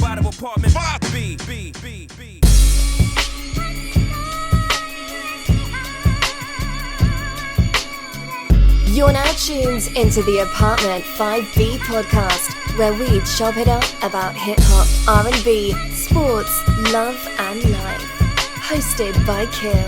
out of apartment 5B. You're now tuned into the Apartment 5B podcast, where we chop it up about hip-hop, R&B, sports, love and life. Hosted by Kill.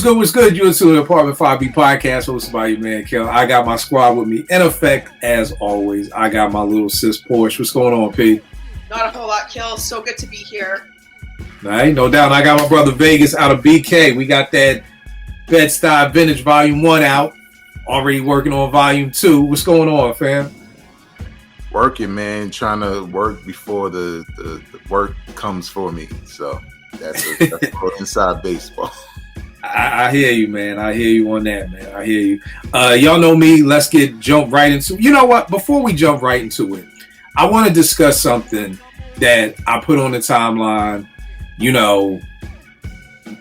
What's good? You're into the Apartment 5B podcast hosted by your man, Kel. I got my squad with me. In effect, as always, I got my little sis, Porsche. What's going on, P? Not a whole lot, Kel. So good to be here. All right, no doubt. I got my brother Vegas out of BK. We got that Bed-Stuy Vintage Volume 1 out. Already working on Volume 2. What's going on, fam? Working, man. Trying to work before the work comes for me. So that's a little inside baseball. I hear you, man. I hear you on that, man. I hear you. Y'all know me. Let's jump right into. You know what? Before we jump right into it, I want to discuss something that I put on the timeline. You know,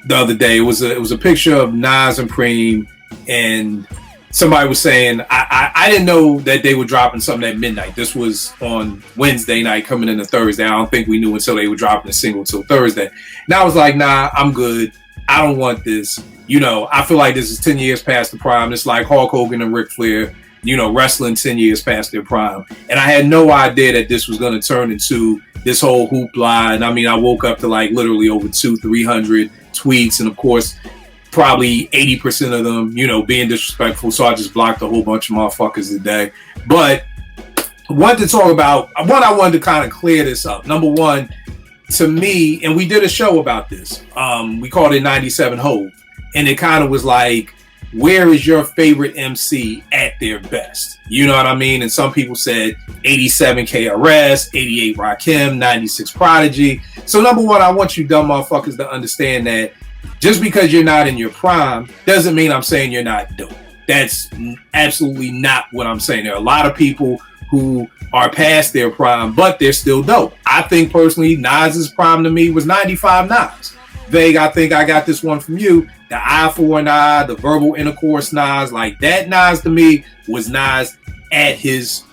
the other day it was a picture of Nas and Premier, and somebody was saying I didn't know that they were dropping something at midnight. This was on Wednesday night, coming into Thursday. I don't think we knew until they were dropping a single till Thursday. And I was like, nah, I'm good. I don't want this. You know, I feel like this is 10 years past the prime. It's like Hulk Hogan and Ric Flair, you know, wrestling 10 years past their prime. And I had no idea that this was going to turn into this whole hoopla. And I mean, I woke up to like literally over 200-300 tweets. And of course, probably 80% of them, you know, being disrespectful. So I just blocked a whole bunch of motherfuckers today. But I wanted to talk about, I wanted to kind of clear this up. Number one, to me, and we did a show about this. We called it 97 Hove. And it kind of was like, where is your favorite MC at their best? You know what I mean? And some people said 87 KRS, 88 Rakim, 96 Prodigy. So number one, I want you dumb motherfuckers to understand that just because you're not in your prime doesn't mean I'm saying you're not dope. That's absolutely not what I'm saying. There are a lot of people who are past their prime, but they're still dope. I think personally, Nas's prime to me was 95 Nas. Vague, I think I got this one from you. The eye for an eye, the verbal intercourse Nas, like that Nas to me was Nas at his,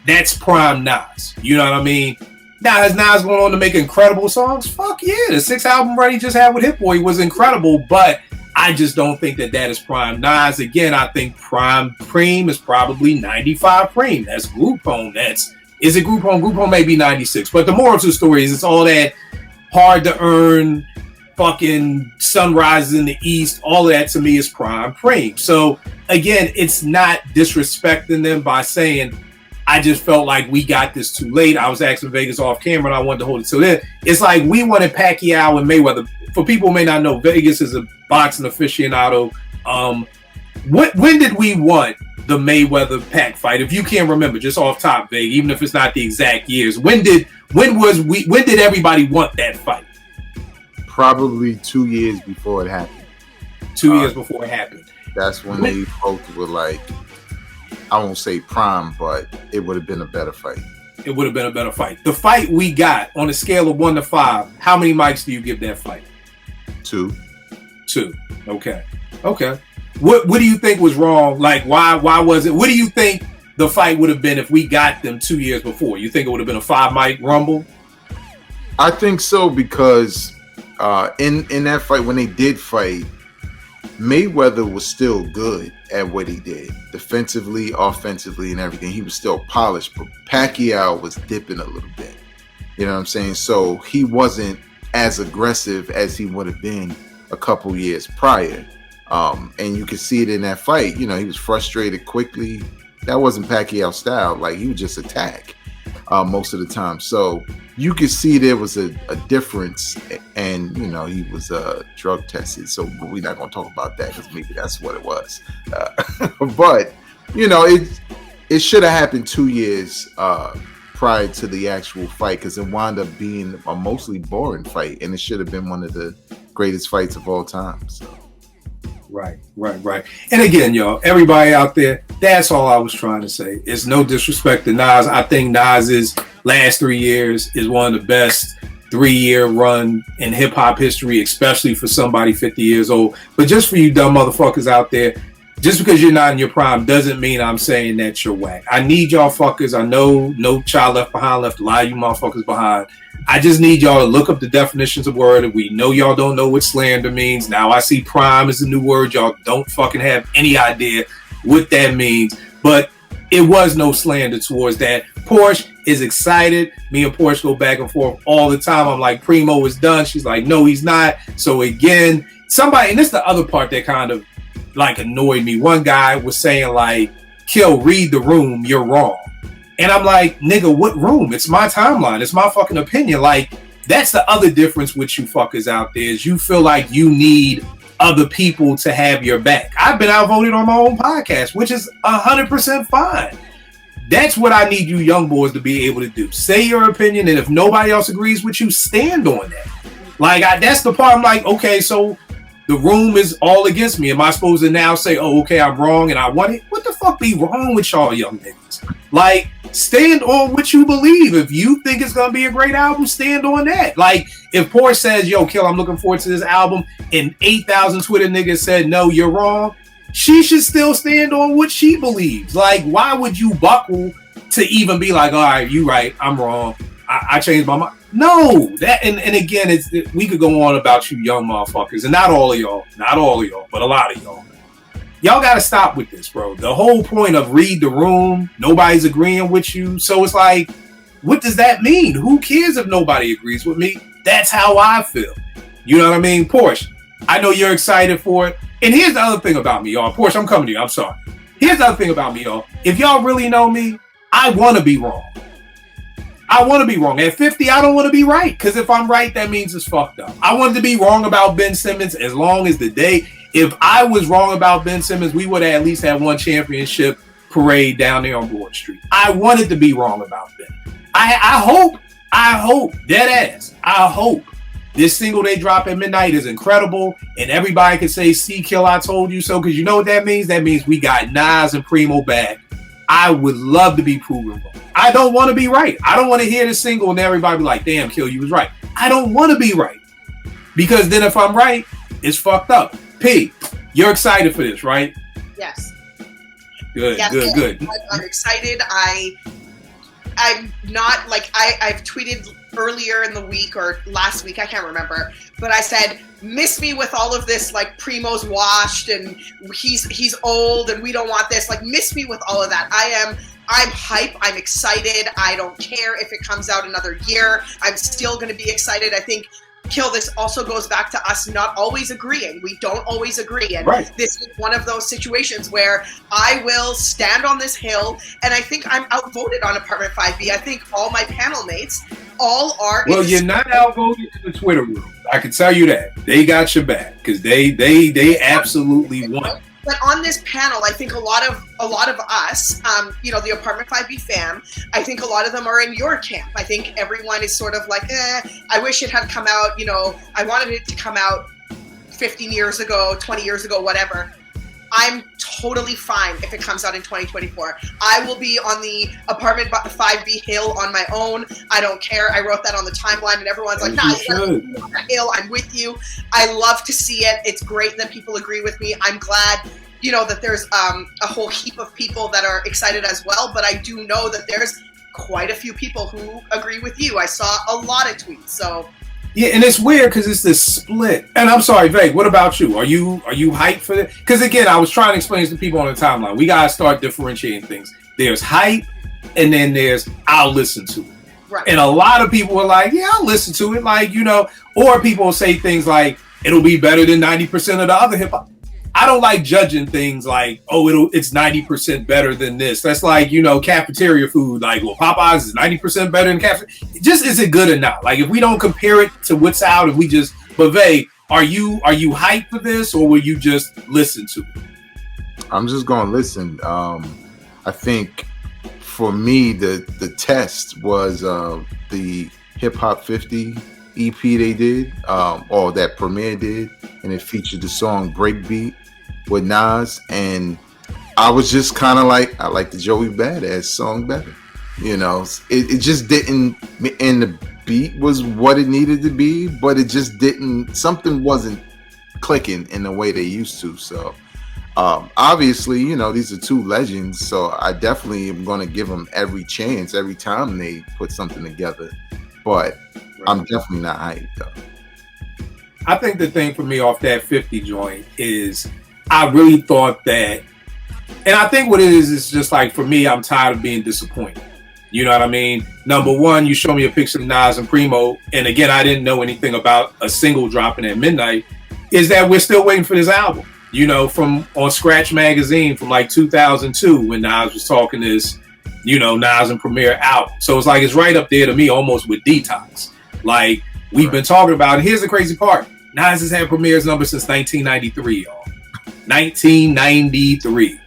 that's prime Nas. You know what I mean? Now, has Nas going on to make incredible songs? Fuck yeah. The 6th album run he just had with Hit Boy was incredible, but I just don't think that is prime Nas. Again, I think prime Preem is probably 95 Preem. That's Group Home. Is it Group Home? Group Home may be 96. But the moral to the story is it's all that hard to earn, fucking sunrises in the east. All of that to me is prime Preem. So again, it's not disrespecting them by saying, I just felt like we got this too late. I was asking Vegas off camera and I wanted to hold it till then. It's like we wanted Pacquiao and Mayweather. For people who may not know, Vegas is a boxing aficionado. When did we want the Mayweather-Pac fight? If you can't remember, just off top, Vegas, even if it's not the exact years, when did everybody want that fight? Probably 2 years before it happened. 2 years before it happened. That's when they both were like, I won't say prime, but it would have been a better fight. It would have been a better fight. The fight we got on a scale of 1 to 5, how many mics do you give that fight? 2. Okay. What do you think was wrong? Like, why was it? What do you think the fight would have been if we got them 2 years before? You think it would have been a 5 mic rumble? I think so, because in that fight, when they did fight, Mayweather was still good at what he did, defensively, offensively, and everything. He was still polished, but Pacquiao was dipping a little bit. You know what I'm saying? So he wasn't as aggressive as he would have been a couple years prior. And you could see it in that fight. You know, he was frustrated quickly. That wasn't Pacquiao style. Like, he would just attack most of the time. So you could see there was a difference, and you know, he was drug tested. So we're not going to talk about that because maybe that's what it was. But you know, it should have happened 2 years prior to the actual fight, because it wound up being a mostly boring fight, and it should have been one of the greatest fights of all time. So. Right. And again, y'all, everybody out there, that's all I was trying to say. It's no disrespect to Nas. I think Nas's last 3 years is one of the best 3-year run in hip hop history, especially for somebody 50 years old. But just for you dumb motherfuckers out there, just because you're not in your prime doesn't mean I'm saying that you're whack. I need y'all fuckers. I know no child left behind left a lot of you motherfuckers behind. I just need y'all to look up the definitions of word. We know y'all don't know what slander means. Now I see prime is a new word. Y'all don't fucking have any idea what that means. But it was no slander towards that. Porsche is excited. Me and Porsche go back and forth all the time. I'm like, Primo is done. She's like, no, he's not. So again, somebody, and this is the other part that kind of like annoyed me. One guy was saying like, Kill, read the room, you're wrong. And I'm like, nigga, what room? It's my timeline. It's my fucking opinion. Like, that's the other difference with you fuckers out there is you feel like you need other people to have your back. I've been outvoted on my own podcast, which is 100% fine. That's what I need you young boys to be able to do. Say your opinion, and if nobody else agrees with you, stand on that. Like, that's the part I'm like, okay, so the room is all against me. Am I supposed to now say, oh, okay, I'm wrong and I want it? What the fuck be wrong with y'all young niggas? Like, stand on what you believe. If you think it's going to be a great album, stand on that. Like, if Porsche says, yo, Kill, I'm looking forward to this album, and 8,000 Twitter niggas said, no, you're wrong, she should still stand on what she believes. Like, why would you buckle to even be like, all right, you right, I'm wrong, I changed my mind? No, that and again, we could go on about you young motherfuckers, and not all of y'all, but a lot of y'all. Y'all got to stop with this, bro. The whole point of read the room, nobody's agreeing with you. So it's like, what does that mean? Who cares if nobody agrees with me? That's how I feel. You know what I mean? Porsche, I know you're excited for it. And here's the other thing about me, y'all. Porsche, I'm coming to you. I'm sorry. Here's the other thing about me, y'all. If y'all really know me, I want to be wrong. I want to be wrong. At 50, I don't want to be right. Because if I'm right, that means it's fucked up. I wanted to be wrong about Ben Simmons as long as the day. If I was wrong about Ben Simmons, we would have at least had one championship parade down there on Broad Street. I wanted to be wrong about Ben. I hope, dead ass, I hope this single they drop at midnight is incredible and everybody can say, see, Kill, I told you so. Because you know what that means? That means we got Nas and Primo back. I would love to be proven wrong. I don't want to be right. I don't want to hear the single and everybody be like, damn, Kill, you was right. I don't want to be right. Because then if I'm right, it's fucked up. P, you're excited for this, right? Yes. Good. I'm excited. I'm not like I've tweeted earlier in the week or last week, I can't remember, but I said, miss me with all of this, like Primo's washed and he's old and we don't want this. Like, miss me with all of that. I'm hype. I'm excited. I don't care if it comes out another year. I'm still going to be excited. I think, Kill, this also goes back to us not always agreeing. We don't always agree. And right. This is one of those situations where I will stand on this hill, and I think I'm outvoted on Apartment 5B. I think all my panel mates all are. Well, you're not outvoted in the Twitter room. I can tell you that. They got your back because they absolutely won. But on this panel, I think a lot of us, the Apartment 5B fam, I think a lot of them are in your camp. I think everyone is sort of like, I wish it had come out, I wanted it to come out 15 years ago, 20 years ago, whatever. I'm totally fine if it comes out in 2024. I will be on the Apartment 5B hill on my own. I don't care. I wrote that on the timeline and everyone's like, nah, you're on that hill. I'm with you. I love to see it. It's great that people agree with me. I'm glad, that there's a whole heap of people that are excited as well. But I do know that there's quite a few people who agree with you. I saw a lot of tweets. So yeah, and it's weird because it's this split. And I'm sorry, Veg, what about you? Are you hyped for it? Because again, I was trying to explain to people on the timeline. We gotta start differentiating things. There's hype, and then there's I'll listen to it. Right. And a lot of people are like, yeah, I'll listen to it. Like, or people will say things like, it'll be better than 90% of the other hip hop. I don't like judging things like, oh, it's 90% better than this. That's like, cafeteria food. Like, well, Popeyes is 90% better than cafeteria. Just, is it good or not? Like, if we don't compare it to what's out, if we just, but Vay, are you hyped for this, or will you just listen to it? I'm just going to listen. I think for me, the test was the Hip Hop 50 EP they did, or that Premier did, and it featured the song Breakbeat with Nas, and I was just kind of like, I like the Joey Badass song better. You know, it just didn't, and the beat was what it needed to be, but it just didn't, something wasn't clicking in the way they used to. So obviously, you know, these are two legends, so I definitely am going to give them every chance every time they put something together, but I'm definitely not hyped though. I think the thing for me off that 50 joint is I really thought that, and I think what it is just like, for me, I'm tired of being disappointed. You know what I mean? Number one, you show me a picture of Nas and Primo, and again, I didn't know anything about a single dropping at midnight, is that we're still waiting for this album. You know, from on Scratch Magazine from like 2002 when Nas was talking this, you know, Nas and Premier out. So it's like, it's right up there to me almost with Detox. Like, we've been talking about it. Here's the crazy part. Nas has had Premier's number since 1993, y'all. 1993.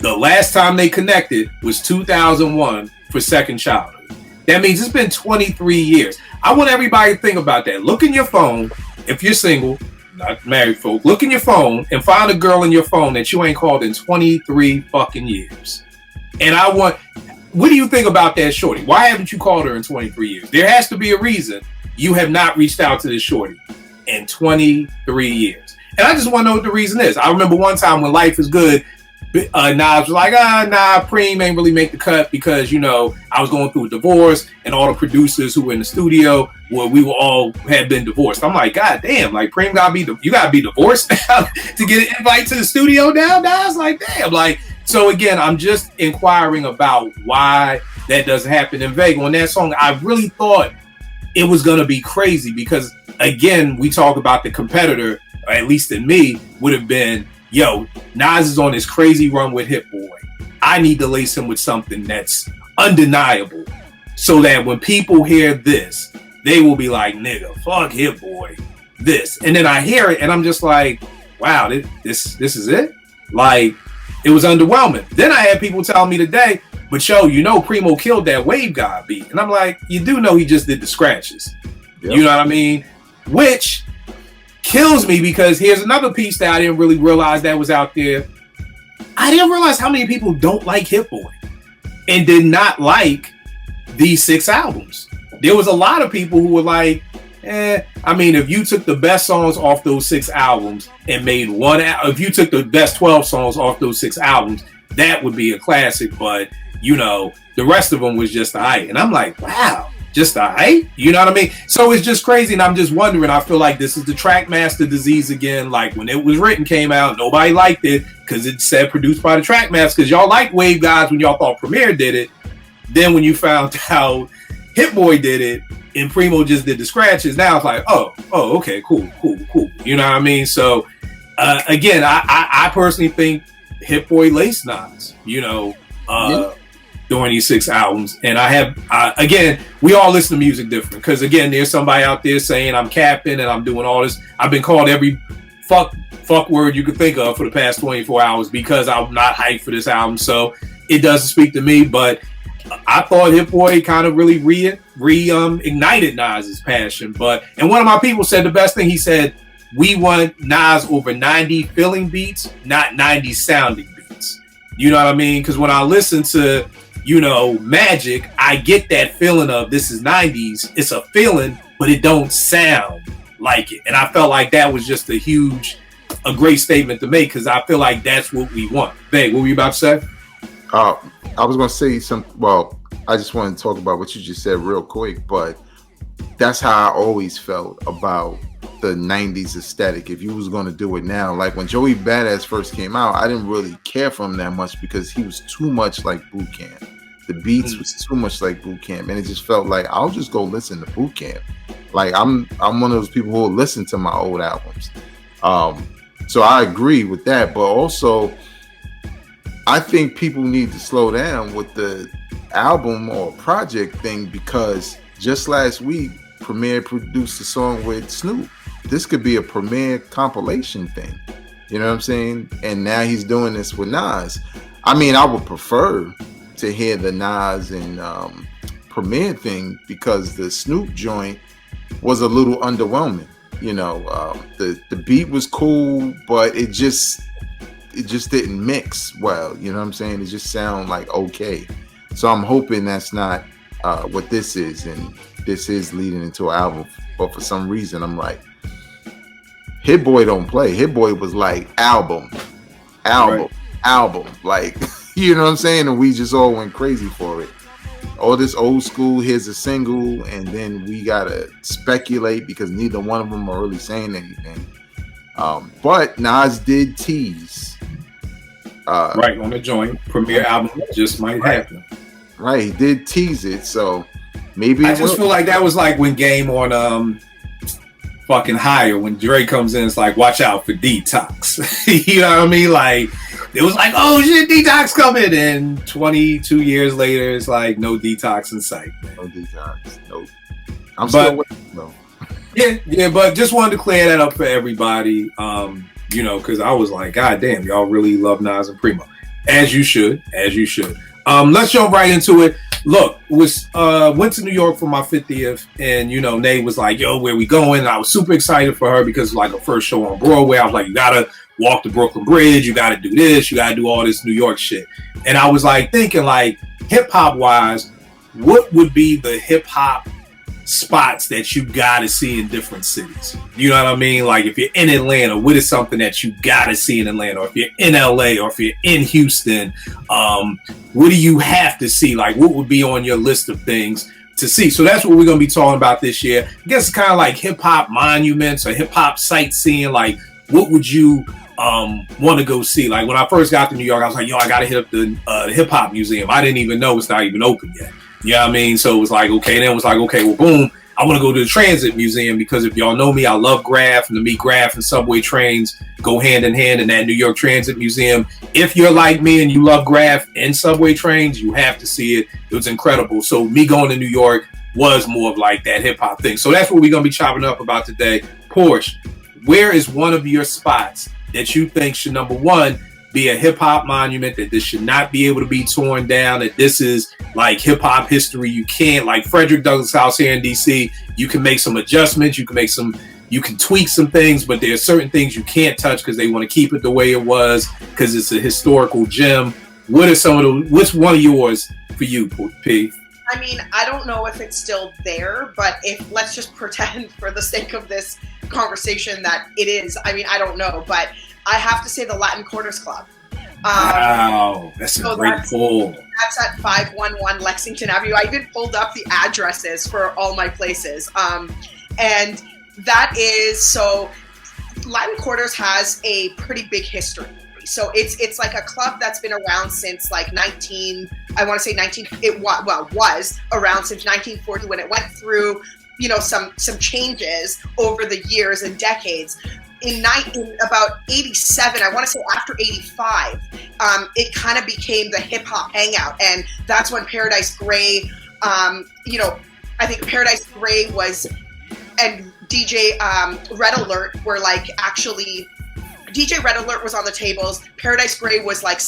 The last time they connected was 2001 for Second Childhood. That means it's been 23 years. I want everybody to think about that. Look in your phone, if you're single, not married folk, look in your phone and find a girl in your phone that you ain't called in 23 fucking years. And what do you think about that shorty? Why haven't you called her in 23 years? There has to be a reason you have not reached out to this shorty in 23 years. And I just want to know what the reason is. I remember one time when Life is Good, Nas was like, Preem ain't really make the cut because, you know, I was going through a divorce and all the producers who were in the studio, we were all had been divorced. I'm like, God damn, like Preem you gotta be divorced now to get an invite to the studio now? Nas, like, damn. Like, so again, I'm just inquiring about why that doesn't happen in Vegas. On that song, I really thought it was gonna be crazy because, again, we talk about the competitor, or at least in me, would have been, yo, Nas is on this crazy run with Hit Boy. I need to lace him with something that's undeniable so that when people hear this, they will be like, nigga, fuck Hit Boy, this. And then I hear it and I'm just like, wow, this is it? Like, it was underwhelming. Then I had people tell me today, but yo, you know Primo killed that Wave God beat. And I'm like, you do know he just did the scratches. Yep. You know what I mean? Which kills me because here's another piece that I didn't really realize that was out there. I didn't realize how many people don't like Hit Boy and did not like these 6 albums. There was a lot of people who were like, I mean, if you took the best songs off those 6 albums and made one, if you took the best 12 songs off those 6 albums, that would be a classic. But, you know, the rest of them was just alright. And I'm like, wow. Just alright, you know what I mean? So it's just crazy, and I'm just wondering. I feel like this is the Trackmaster disease again. Like when it was written, came out, nobody liked it because it said produced by the Trackmaster. Because y'all liked Wave Guys when y'all thought Premier did it. Then when you found out Hit Boy did it and Primo just did the scratches, now it's like, oh, okay, cool. You know what I mean? So again, I personally think Hit Boy laced Nas. You know. During these 6 albums, and I have again, we all listen to music different because again, there's somebody out there saying I'm capping and I'm doing all this. I've been called every fuck word you could think of for the past 24 hours because I'm not hyped for this album, so it doesn't speak to me. But I thought Hit Boy kind of really ignited Nas's passion. And one of my people said the best thing. He said, we want Nas over 90 feeling beats, not 90 sounding beats. You know what I mean? Because when I listen to, you know, Magic, I get that feeling of this is 90s. It's a feeling, but it don't sound like it. And I felt like that was just a great statement to make because I feel like that's what we want. Babe, what were you about to say? I was going to say something. Well, I just wanted to talk about what you just said real quick, but that's how I always felt about the 90s aesthetic. If you was going to do it now, like when Joey Badass first came out, I didn't really care for him that much because he was too much like Boot Camp. The beats was too much like Boot Camp, and it just felt like I'll just go listen to Boot Camp. Like I'm one of those people who will listen to my old albums. So I agree with that, but also I think people need to slow down with the album or project thing because just last week Premier produced a song with Snoop. This could be a Premier compilation thing. You know what I'm saying? And now he's doing this with Nas. I mean, I would prefer to hear the Nas and Premier thing, because the Snoop joint was a little underwhelming. You know, the beat was cool, but it just didn't mix well. You know what I'm saying? It just sound like okay. So I'm hoping that's not what this is, and this is leading into an album. But for some reason, I'm like, Hit Boy don't play. Hit Boy was like album, Right. like you know what I'm saying? And we just all went crazy for it. All this old school, here's a single, and then we gotta speculate because neither one of them are really saying anything. But Nas did tease. Right on the joint. Premiere album just might happen. Right, he did tease it, so maybe I just feel like that was like when Game on fucking Higher, when Dre comes in, it's like, watch out for Detox. You know what I mean? Like, it was like, oh shit, Detox coming, and 22 years later, it's like, no Detox in sight. Man. No Detox, no. I'm still waiting though. Yeah, but just wanted to clear that up for everybody. You know, because I was like, God damn, y'all really love Nas and Primo. As you should. Let's jump right into it. Look, went to New York for my 50th, and you know, Nate was like, yo, where we going? And I was super excited for her because it's like her first show on Broadway. I was like, you gotta walk the Brooklyn Bridge, you gotta do this, you gotta do all this New York shit. And I was like thinking, like, hip hop wise, what would be the hip hop spots that you gotta see in different cities? You know what I mean? Like, if you're in Atlanta, what is something that you gotta see in Atlanta? Or if you're in LA, or if you're in Houston, what do you have to see? Like, what would be on your list of things to see? So that's what we're gonna be talking about this year. I guess it's kind of like hip hop monuments or hip hop sightseeing. Like, what would you want to go see? Like, when I first got to New York, I was like, yo, I gotta hit up the hip hop museum. I didn't even know it's not even open yet. You know what I mean? So it was like, okay. Then it was like, okay, well, boom, I want to go to the Transit Museum, because if y'all know me, I love Graph, and to me, Graph and subway trains go hand in hand in that New York Transit Museum. If you're like me and you love Graph and subway trains, you have to see it. It was incredible. So me going to New York was more of like that hip hop thing. So that's what we're going to be chopping up about today. Porsche, where is one of your spots that you think should, number one, be a hip hop monument, that this should not be able to be torn down, that this is like hip hop history? You can't, like Frederick Douglass House here in DC, you can make some adjustments, you can tweak some things, but there are certain things you can't touch because they want to keep it the way it was because it's a historical gem. What are some of the, what's one of yours for you, P? I mean, I don't know if it's still there, but if, let's just pretend for the sake of this conversation that it is. I mean, I don't know, but I have to say the Latin Quarters Club. Wow, that's a great pull. That's at 511 Lexington Avenue. I even pulled up the addresses for all my places. And that is, so Latin Quarters has a pretty big history. So it's like a club that's been around since like was around since 1940, when it went through, you know, some changes over the years and decades. In about 87, I want to say after 85, it kind of became the hip hop hangout. And that's when Paradise Gray, you know, I think Paradise Gray was, and DJ Red Alert were like, actually, DJ Red Alert was on the tables. Paradise Gray was like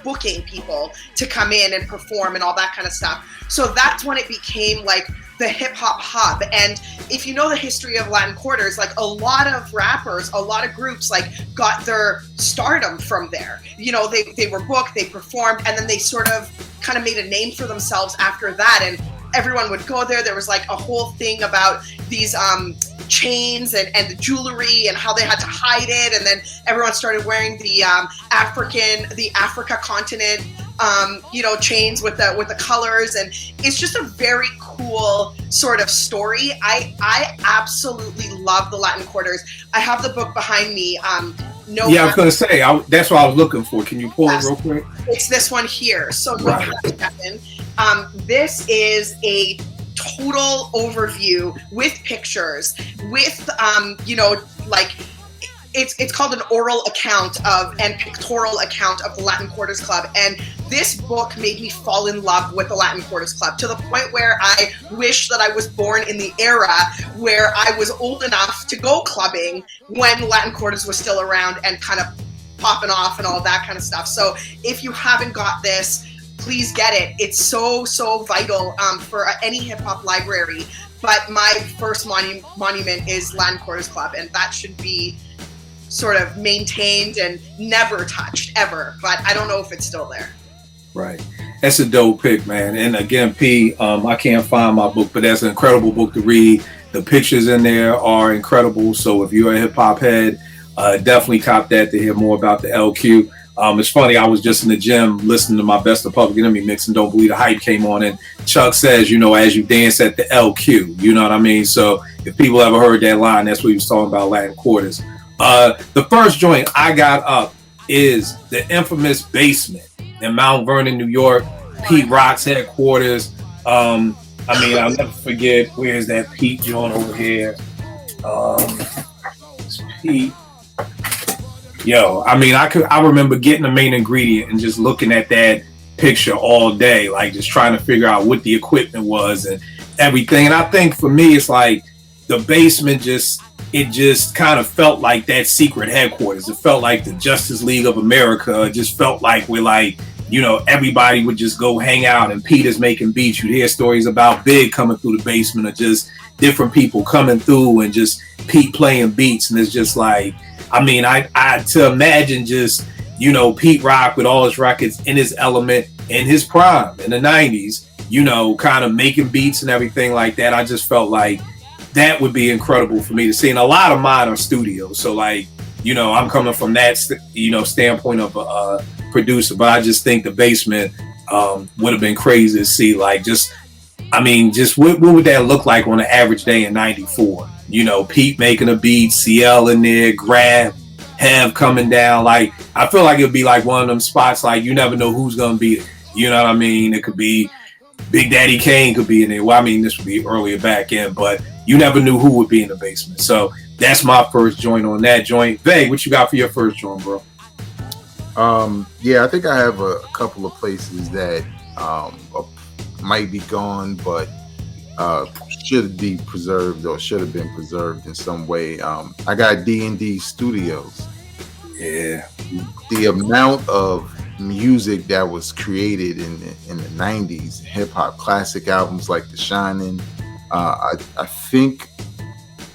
booking people to come in and perform and all that kind of stuff. So that's when it became like the hip hop hub. And if you know the history of Latin Quarters, like a lot of rappers, a lot of groups like got their stardom from there. You know, they were booked, they performed, and then they sort of kind of made a name for themselves after that. And everyone would go there. There was like a whole thing about these chains and the jewelry and how they had to hide it. And then everyone started wearing the Africa continent, you know, chains with the colors. And it's just a very cool sort of story. I absolutely love the Latin Quarters. I have the book behind me. I was going to say, that's what I was looking for. Can you pull it real quick? It's this one here. So right. This is a total overview with pictures, with, you know, like, it's called an oral account of and pictorial account of the Latin Quarters Club. And this book made me fall in love with the Latin Quarters Club to the point where I wish that I was born in the era where I was old enough to go clubbing when Latin Quarters was still around and kind of popping off and all that kind of stuff. So if you haven't got this, please get it. It's so vital for any hip hop library. But my first monument is Latin Quarters Club, and that should be sort of maintained and never touched ever. But I don't know if it's still there. Right. That's a dope pick, man. And again, P, I can't find my book, but that's an incredible book to read. The pictures in there are incredible. So if you're a hip hop head, definitely cop that to hear more about the LQ. It's funny, I was just in the gym listening to my Best of Public Enemy mix and Don't Believe the Hype came on, and Chuck says, you know, as you dance at the LQ, you know what I mean? So if people ever heard that line, that's what he was talking about, Latin Quarters. The first joint I got up is the infamous Basement in Mount Vernon, New York, Pete Rock's headquarters. I mean, I'll never forget, where's that Pete joint over here? It's Pete. Yo, I mean, I remember getting the Main Ingredient and just looking at that picture all day, like just trying to figure out what the equipment was and everything. And I think for me, it's like the Basement it just kind of felt like that secret headquarters. It felt like the Justice League of America. It just felt like we're like, you know, everybody would just go hang out and Pete is making beats. You'd hear stories about Big coming through the Basement or just different people coming through and just Pete playing beats. And it's just like, I mean, I to imagine just, you know, Pete Rock with all his records in his element in his prime in the 90s, you know, kind of making beats and everything like that. I just felt like that would be incredible for me to see. And a lot of mine are studios. So like, you know, I'm coming from that, you know, standpoint of a producer, but I just think the Basement would have been crazy to see. Like, just, I mean, just what would that look like on an average day in 94? You know, Pete making a beat, CL in there, Grab, Hev coming down. Like, I feel like it'd be like one of them spots, like, you never know who's going to be it. You know what I mean? It could be Big Daddy Kane could be in there. Well, I mean, this would be earlier back in, but you never knew who would be in the Basement. So that's my first joint on that joint. Vay, what you got for your first joint, bro? Yeah, I think I have a couple of places that might be gone, but should be preserved or should have been preserved in some way. I got D&D Studios. Yeah. The amount of music that was created in the 90s, hip-hop classic albums like The Shining, I think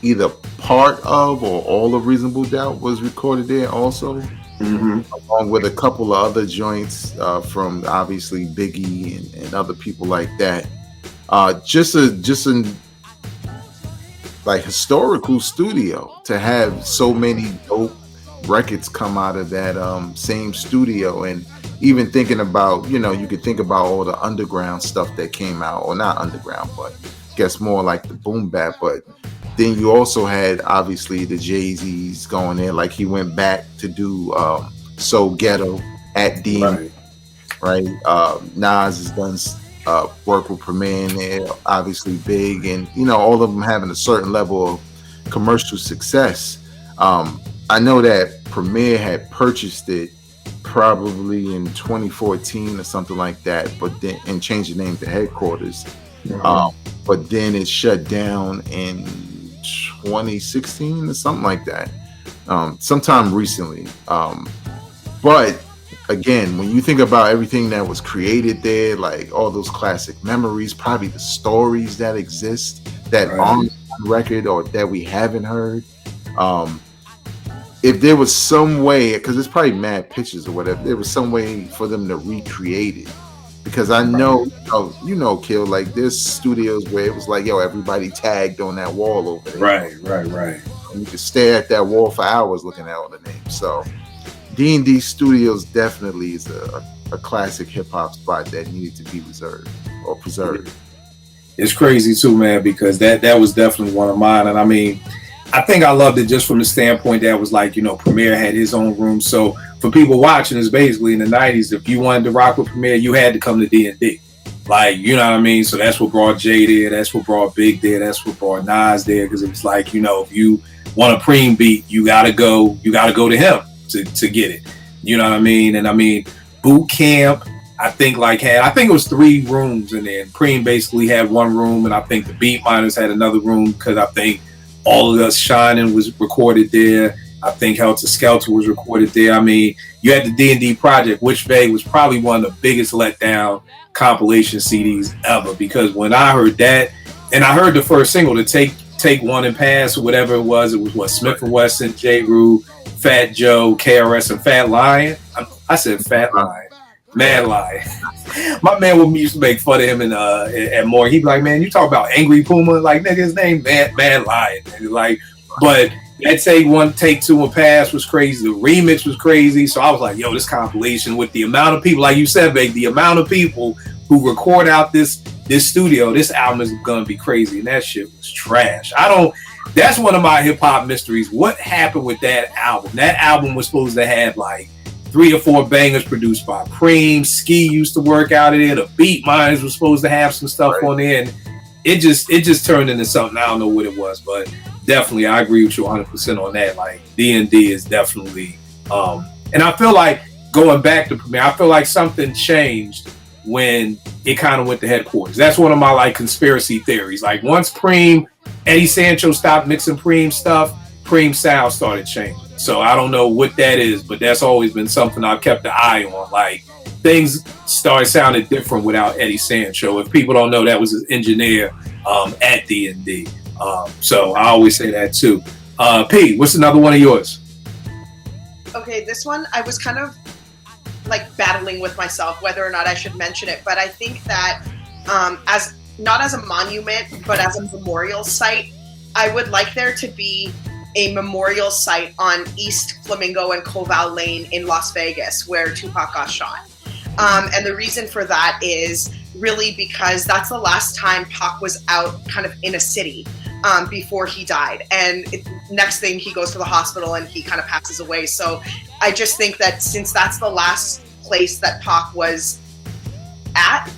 either part of or all of Reasonable Doubt was recorded there also. Along with a couple of other joints from obviously Biggie and other people like that. Just an like historical studio to have so many dope records come out of that same studio. And even thinking about, you know, you could think about all the underground stuff that came out, or not underground, but I guess more like the boom bap. But then you also had obviously the Jay-Z's going in, like he went back to do So Ghetto at D, right? Nas has done work with Premier in there, obviously Big, and you know, all of them having a certain level of commercial success. I know that Premier had purchased it probably in 2014 or something like that, but then and changed the name to Headquarters. But then it shut down in 2016 or something like that, sometime recently. But again, when you think about everything that was created there, like all those classic memories, probably the stories that exist that aren't on record or that we haven't heard, if there was some way, because it's probably mad pictures or whatever, there was some way for them to recreate it. Because I know, you know, Kill, like there's studios where it was like, yo, everybody tagged on that wall over there. Right. And you could stare at that wall for hours looking at all the names. So D&D Studios definitely is a classic hip hop spot that needed to be reserved or preserved. It's crazy too, man, because that was definitely one of mine. And I mean, I think I loved it just from the standpoint that was like, you know, Premier had his own room. So for people watching, it's basically in the 90s, if you wanted to rock with Premier, you had to come to D&D. Like, you know what I mean? So that's what brought Jay there. That's what brought Big there. That's what brought Nas there. Because it was like, you know, if you want a preem beat, you gotta go to him to get it. You know what I mean? And I mean, Boot Camp, I think it was 3 rooms in there. And Preem basically had one room, and I think the Beat Miners had another room because I think All of Us Shining was recorded there. I think Helter Skelter was recorded there. I mean, you had the D&D project, which was probably one of the biggest letdown compilation CDs ever, because when I heard that, and I heard the first single, to Take One and Pass, or whatever it was what, Smith & Wesson, J. Rue, Fat Joe, KRS, and Fat Lion. I said Fat Lion. Mad Lion. My man used to make fun of him and more. He'd be like, man, you talk about Angry Puma? Like, nigga, his name Mad Lion. Nigga. Like, but that Take One, Take Two, and Pass was crazy. The remix was crazy. So I was like, yo, this compilation with the amount of people, like you said, babe, the amount of people who record out this studio, this album is gonna be crazy. And that shit was trash. That's one of my hip hop mysteries. What happened with that album? That album was supposed to have like 3 or 4 bangers produced by Preem. Ski used to work out of there. The Beat Minds was supposed to have some stuff on there, and it just turned into something. I don't know what it was, but definitely I agree with you 100% on that. Like, D&D is definitely, and I feel like going back to Premier, I feel like something changed when it kind of went to headquarters. That's one of my like conspiracy theories. Like, once Eddie Sancho stopped mixing Preem stuff, Preem sound started changing. So I don't know what that is, but that's always been something I've kept an eye on. Like, things started sounding different without Eddie Sancho. If people don't know, that was his engineer at D&D. So I always say that too. P, what's another one of yours? Okay, this one I was kind of like battling with myself whether or not I should mention it, but I think that as not as a monument, but as a memorial site, I would like there to be a memorial site on East Flamingo and Koval Lane in Las Vegas where Tupac got shot. And the reason for that is really because that's the last time Pac was out kind of in a city before he died. And next thing, he goes to the hospital and he kind of passes away. So I just think that since that's the last place that Pac was at,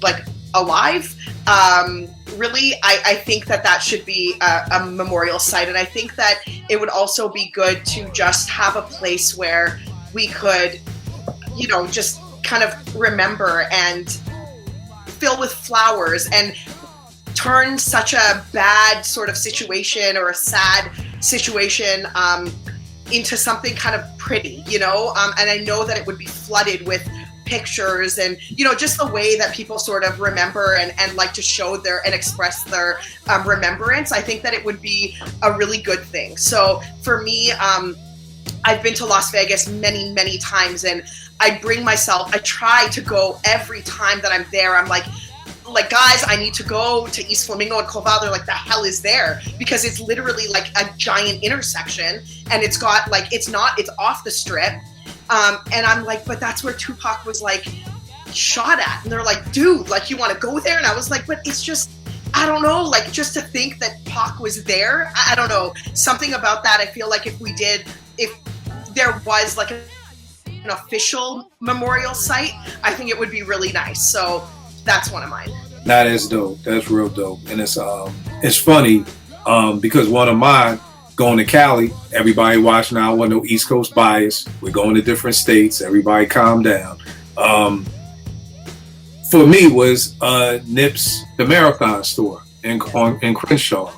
like alive, really, I think that should be a memorial site. And I think that it would also be good to just have a place where we could, you know, just kind of remember and fill with flowers and turn such a bad sort of situation or a sad situation into something kind of pretty, you know? And I know that it would be flooded with pictures and, you know, just the way that people sort of remember and like to show and express their remembrance. I think that it would be a really good thing. So for me, I've been to Las Vegas many, many times, and I try to go every time that I'm there. I'm like, guys, I need to go to East Flamingo and Koval. They're like, the hell is there? Because it's literally like a giant intersection, and it's got like, it's off the strip. And I'm like, but that's where Tupac was like shot at. And they're like, dude, like, you want to go there? And I was like, but it's just, I don't know, like, just to think that Pac was there. I don't know, something about that. I feel like if there was like an official memorial site, I think it would be really nice. So that's one of mine. Nah, that's dope. That's real dope. And it's funny because one of mine, going to Cali, everybody watching, I want no East Coast bias. We're going to different states. Everybody calm down. For me was Nip's The Marathon Store in Crenshaw.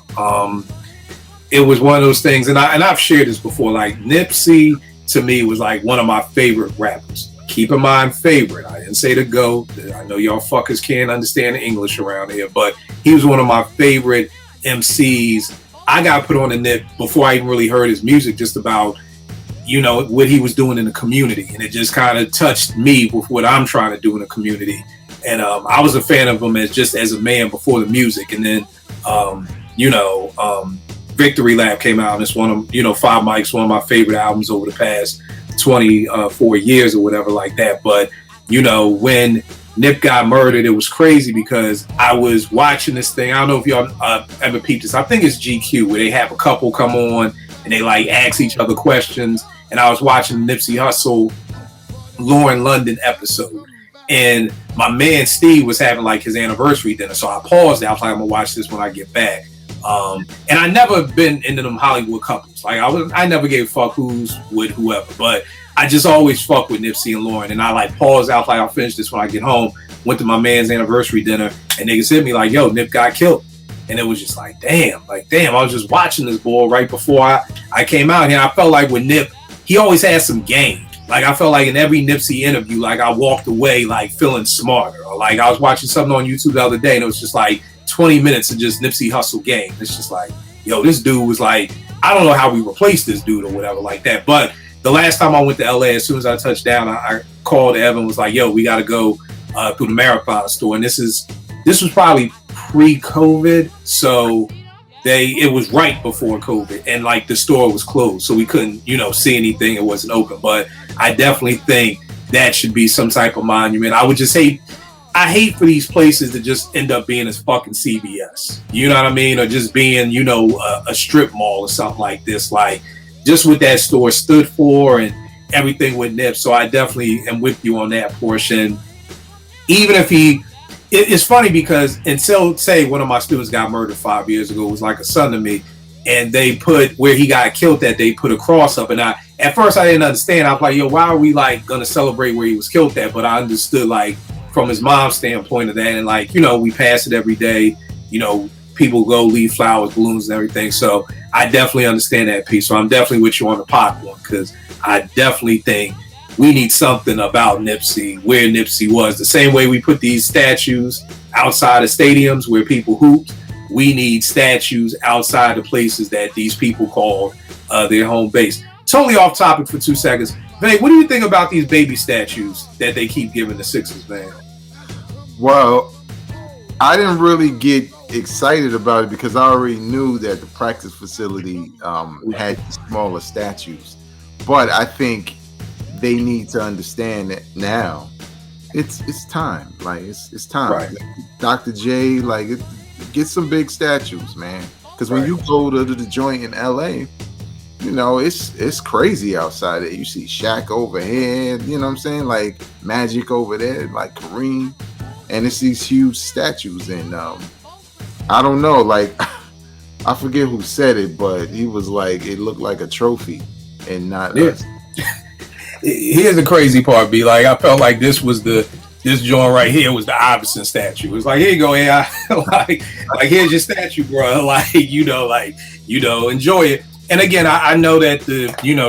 It was one of those things, and I've shared this before, like Nipsey to me was like one of my favorite rappers. Keep in mind, favorite. I didn't say the GOAT. I know y'all fuckers can't understand the English around here, but he was one of my favorite MCs. I got put on the Nip before I even really heard his music, just about, you know, what he was doing in the community. And it just kind of touched me with what I'm trying to do in the community. And I was a fan of him as a man before the music. And then, Victory Lap came out, and it's one of, Five Mics, one of my favorite albums over the past 24 years or whatever like that. But, when Nip got murdered, it was crazy because I was watching this thing. I don't know if y'all ever peeped this. I think it's GQ, where they have a couple come on and they like ask each other questions. And I was watching the Nipsey Hussle Lauren London episode. And my man Steve was having like his anniversary dinner. So I paused it. I was like, I'm gonna watch this when I get back. And I never been into them Hollywood couples. Like I never gave a fuck who's with whoever, but I just always fuck with Nipsey and Lauren. And I like paused out, like I'll finish this when I get home. Went to my man's anniversary dinner, and niggas hit me like, yo, Nip got killed. And it was just like, damn, I was just watching this boy right before I came out here. I felt like with Nip, he always had some game. Like, I felt like in every Nipsey interview, like, I walked away, like, feeling smarter. Or, like, I was watching something on YouTube the other day, and it was just, like, 20 minutes of just Nipsey Hussle game. It's just like, yo, this dude was like, I don't know how we replaced this dude or whatever like that. But the last time I went to LA, as soon as I touched down, I called Evan, was like, yo, we got to go through the Marathon store. And this was probably pre-COVID. So it was right before COVID, and like the store was closed, so we couldn't, see anything. It wasn't open. But I definitely think that should be some type of monument. I hate for these places to just end up being as fucking CVS. You know what I mean? Or just being, a strip mall or something like this. Like, just what that store stood for and everything with Nip. So I definitely am with you on that portion. Even if it's funny because until, say, one of my students got murdered 5 years ago, it was like a son to me. And they put, where he got killed at, they put a cross up. And at first I didn't understand. I was like, yo, why are we like going to celebrate where he was killed at? But I understood, like, from his mom's standpoint of that. And like, we pass it every day. People go leave flowers, balloons, and everything. So I definitely understand that piece. So I'm definitely with you on the Pac one, because I definitely think we need something about Nipsey, where Nipsey was. The same way we put these statues outside of stadiums where people hooped, we need statues outside the places that these people call their home base. Totally off topic for 2 seconds. Vay, what do you think about these baby statues that they keep giving the Sixers, man? Well, I didn't really get excited about it because I already knew that the practice facility had smaller statues. But I think they need to understand that now it's time. Like, it's time. Right. Dr. J, like, get some big statues, man. Because when you go to the joint in LA, it's crazy outside there. You see Shaq overhead, you know what I'm saying? Like, Magic over there, like Kareem. And it's these huge statues. And I don't know, like, I forget who said it, but he was like, it looked like a trophy and not us. Here's the crazy part, B. Like, I felt like this joint right here was the Iverson statue. It was like, here you go, AI. like here's your statue, bro. Like, enjoy it. And again, I know that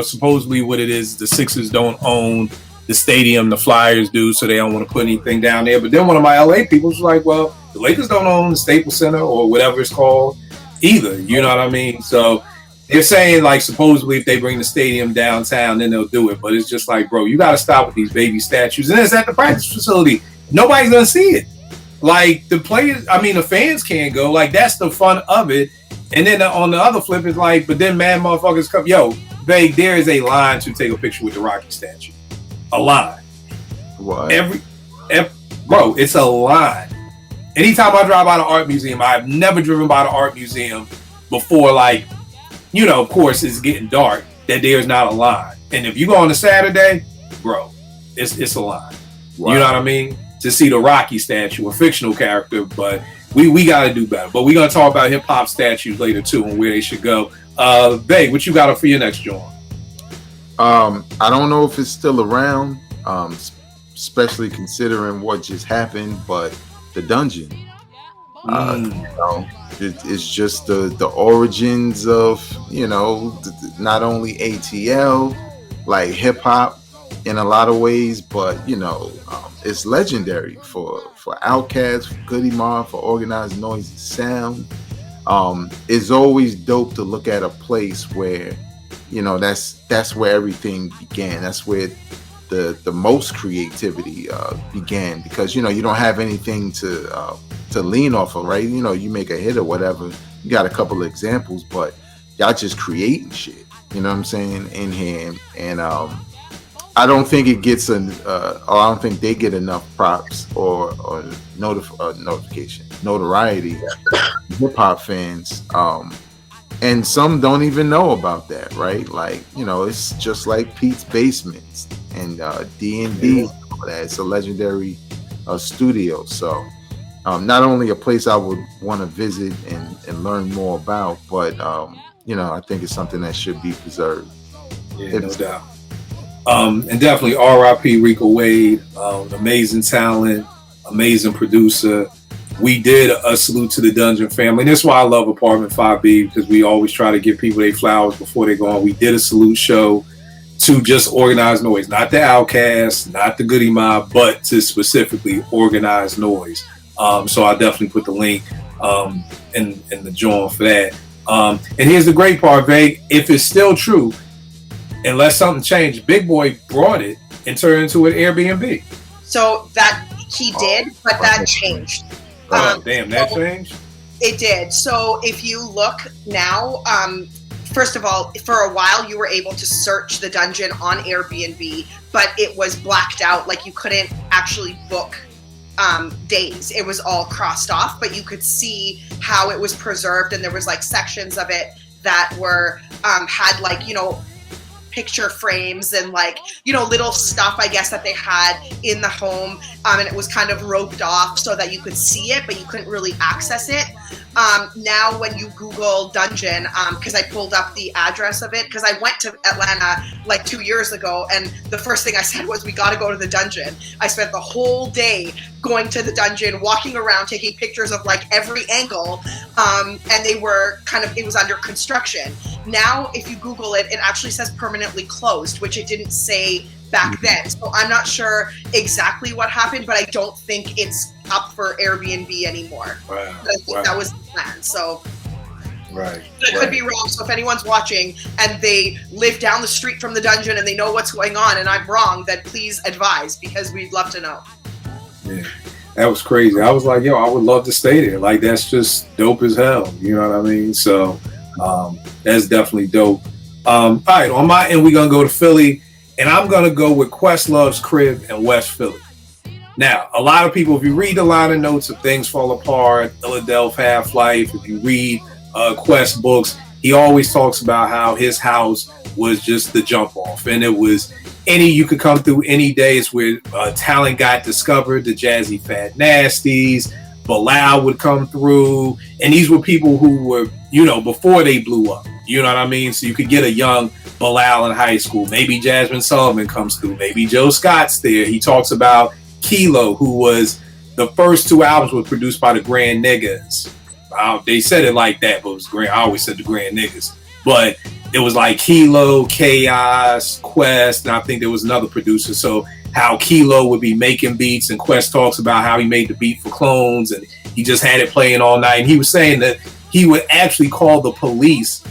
supposedly what it is, the Sixers don't own the stadium, the Flyers do, so they don't want to put anything down there. But then one of my LA people was like, well, the Lakers don't own the Staples Center or whatever it's called either. You know what I mean? So they're saying, like, supposedly if they bring the stadium downtown, then they'll do it. But it's just like, bro, you got to stop with these baby statues. And it's at the practice facility. Nobody's going to see it. Like, the fans can't go. Like, that's the fun of it. And then on the other flip, it's like, but then mad motherfuckers come. Yo, there is a line to take a picture with the Rocky statue. A line. What? Bro, it's a line. Anytime I drive by the art museum, I've never driven by the art museum before, like, of course, it's getting dark, that there's not a line. And if you go on a Saturday, bro, it's a line. Wow. You know what I mean? To see the Rocky statue, a fictional character, but we got to do better. But we're going to talk about hip-hop statues later, too, and where they should go. Babe, what you got for your next joint? I don't know if it's still around, especially considering what just happened, but the dungeon. It's just the origins of, not only ATL, like hip hop in a lot of ways, but it's legendary for Outkast, for Goody Mob, for Organized Noise and Sound. It's always dope to look at a place where, that's where everything began. That's where the most creativity began, because you don't have anything to lean off of, right? You make a hit or whatever, you got a couple of examples, but y'all just creating shit, you know what I'm saying, in here. And I don't think it gets I don't think they get enough props or notoriety, hip hop fans. And some don't even know about that, right? Like, it's just like Pete's Basements and D&D. It's a legendary studio. So not only a place I would want to visit and learn more about, but, I think it's something that should be preserved. Yeah, no doubt. And definitely R.I.P. Rico Wade, amazing talent, amazing producer. we did a salute to the Dungeon family. And that's why I love Apartment 5B, because we always try to give people their flowers before they go on. We did a salute show to just organized noise, not the Outcasts, not the Goody Mob, but to specifically organized noise. So I definitely put the link in the joint for that. And here's the great part, Veg. If it's still true, unless something changed, Big Boy brought it and turned it into an Airbnb. So that he did, but that changed. Damn, that changed? It did. So if you look now, first of all, for a while you were able to search the dungeon on Airbnb, but it was blacked out. Like you couldn't actually book days. It was all crossed off, but you could see how it was preserved, and there was like sections of it that were had like, you know, picture frames and like, you know, little stuff, I guess, that they had in the home, and it was kind of roped off so that you could see it, but you couldn't really access it. Now when you Google dungeon, because I pulled up the address of it, because I went to Atlanta like 2 years ago, and the first thing I said was, we got to go to the dungeon. I spent the whole day going to the dungeon, walking around, taking pictures of like every angle, and they were kind of, it was under construction. Now, if you Google it, it actually says permanently closed, which it didn't say back then. So I'm not sure exactly what happened, but I don't think it's up for Airbnb anymore. Wow. But I think that was the plan. So Right. I could be wrong. So if anyone's watching and they live down the street from the dungeon and they know what's going on and I'm wrong, then please advise, because we'd love to know. Yeah, that was crazy. I was like, yo, I would love to stay there. Like, that's just dope as hell. You know what I mean? So that's definitely dope. All right, on my end, we're going to go to Philly, and I'm going to go with Questlove's crib in West Philly. Now, a lot of people, if you read the liner notes of Things Fall Apart, Philadelphia Half-Life, if you read Quest books, he always talks about how his house was just the jump off, and it was you could come through any day. It's where talent got discovered, the Jazzy Fat Nasties, Bilal would come through, and these were people who were, you know, before they blew up, you know what I mean? So you could get a young Bilal in high school, maybe Jasmine Sullivan comes through, maybe Joe Scott's there. He talks about Kilo, who was, the first two albums were produced by the Grand Niggas. They said it like that, but it was Grand. I always said the Grand Niggas, but it was like Kilo, Chaos, Quest, and I think there was another producer. So how Kilo would be making beats, and Quest talks about how he made the beat for Clones, and he just had it playing all night. And he was saying that he would actually call the police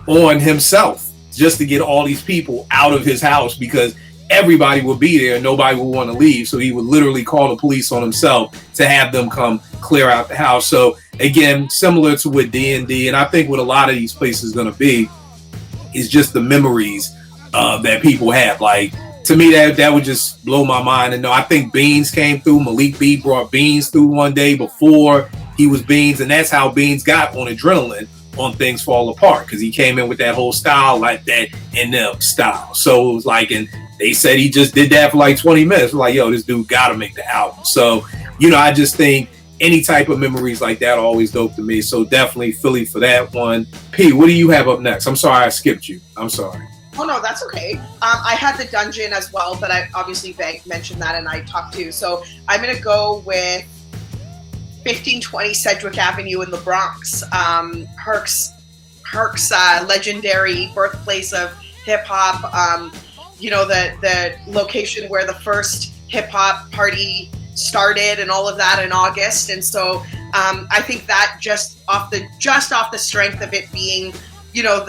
on himself just to get all these people out of his house, because everybody would be there and nobody would want to leave. So he would literally call the police on himself to have them come clear out the house. So again, similar to what D&D, and I think what a lot of these places is going to be, is just the memories that people have. Like, to me, that would just blow my mind. And no, I think Beans came through. Malik B brought Beans through one day before he was Beans, and that's how Beans got on Adrenaline on Things Fall Apart, because he came in with that whole style, like that Eminem style. So it was like, and they said he just did that for like 20 minutes. We're like, yo, this dude got to make the album. So, you know, I just think any type of memories like that are always dope to me. So definitely Philly for that one. P, what do you have up next? I'm sorry I skipped you. I'm sorry. Oh, no, that's okay. I had the dungeon as well, but I obviously Bank mentioned that and I talked too. So I'm going to go with 1520 Sedgwick Avenue in the Bronx. Herc's legendary birthplace of hip hop. You know, the location where the first hip hop party started and all of that in August. And so I think that just off the strength of it being, you know,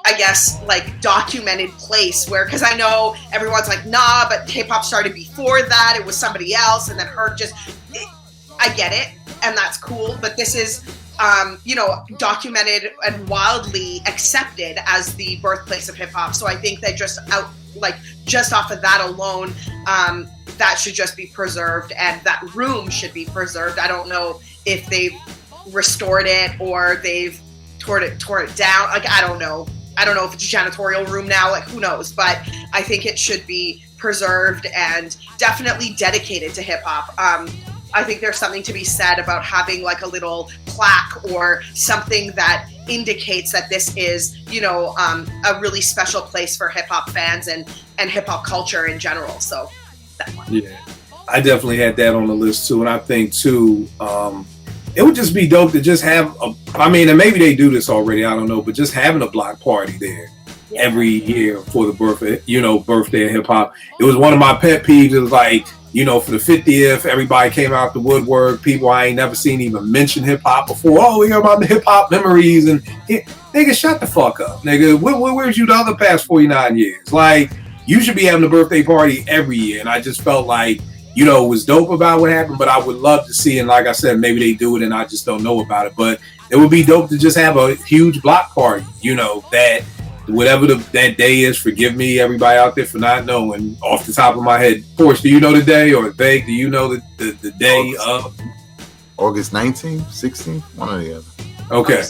I guess, like, documented place where, because I know everyone's like, nah, but hip hop started before that. It was somebody else. And then I get it. And that's cool. But this is, you know, documented and wildly accepted as the birthplace of hip hop. So I think that just off of that alone, that should just be preserved, and that room should be preserved. I don't know if they've restored it or they've tore it down. Like, I don't know if it's a janitorial room now, like, who knows, but I think it should be preserved and definitely dedicated to hip hop. I think there's something to be said about having like a little plaque or something that indicates that this is, you know, a really special place for hip hop fans and hip hop culture in general. So that one. Yeah. I definitely had that on the list too, and I think too, it would just be dope to just have and maybe they do this already, I don't know, but just having a block party there every year for the birthday of hip hop. It was one of my pet peeves. It was like, for the 50th, everybody came out the woodwork. People I ain't never seen even mention hip hop before. Oh, we hear about the hip hop memories, and nigga, shut the fuck up, nigga. Where's you the other past 49 years? Like, you should be having a birthday party every year, and I just felt like, it was dope about what happened, but I would love to see, and like I said, maybe they do it and I just don't know about it, but it would be dope to just have a huge block party, that whatever that day is. Forgive me, everybody out there, for not knowing off the top of my head. Porsche, do you know the day, or Vague, do you know the day of? August 19th, 16th, one or the other. Okay.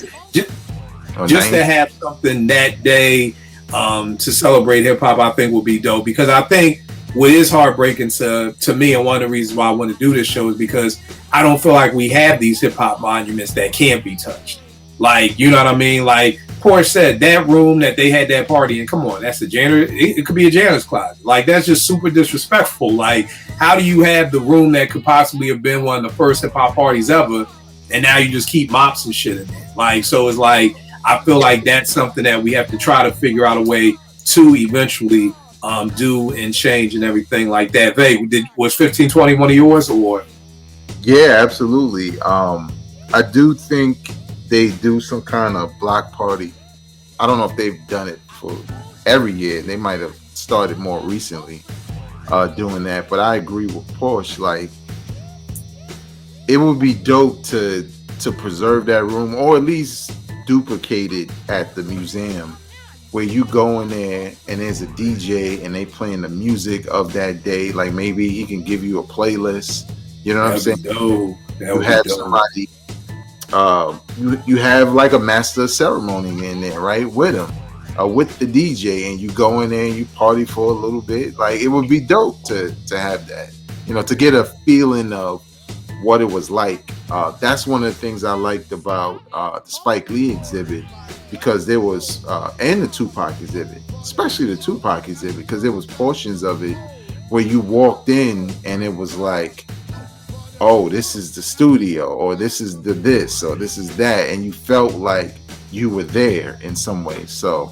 Just to have something that day to celebrate hip-hop, I think will be dope, because I think what is heartbreaking to me, and one of the reasons why I want to do this show, is because I don't feel like we have these hip-hop monuments that can't be touched. Like, you know what I mean? Like Porsche said, that room that they had that party in, come on, that's the janitor. It could be a janitor's closet. Like, that's just super disrespectful. Like, how do you have the room that could possibly have been one of the first hip-hop parties ever, and now you just keep mops and shit in there? Like, so it's like, I feel like that's something that we have to try to figure out a way to eventually do and change and everything like that. Vague, was 1520 one of yours, or? Yeah, absolutely. I do think they do some kind of block party. I don't know if they've done it for every year. They might have started more recently doing that, but I agree with Porsche. Like, it would be dope to preserve that room, or at least duplicate it at the museum, where you go in there and there's a DJ and they playing the music of that day. Like, maybe he can give you a playlist. You know what I'm saying? You have somebody. You have like a master of ceremony in there, right, with him, with the DJ, and you go in there and you party for a little bit. Like, it would be dope to have that, to get a feeling of what it was like. That's one of the things I liked about the Spike Lee exhibit, because there was and the Tupac exhibit, especially the Tupac exhibit, because there was portions of it where you walked in and it was like, oh, this is the studio, or this is this, or this is that, and you felt like you were there in some way. So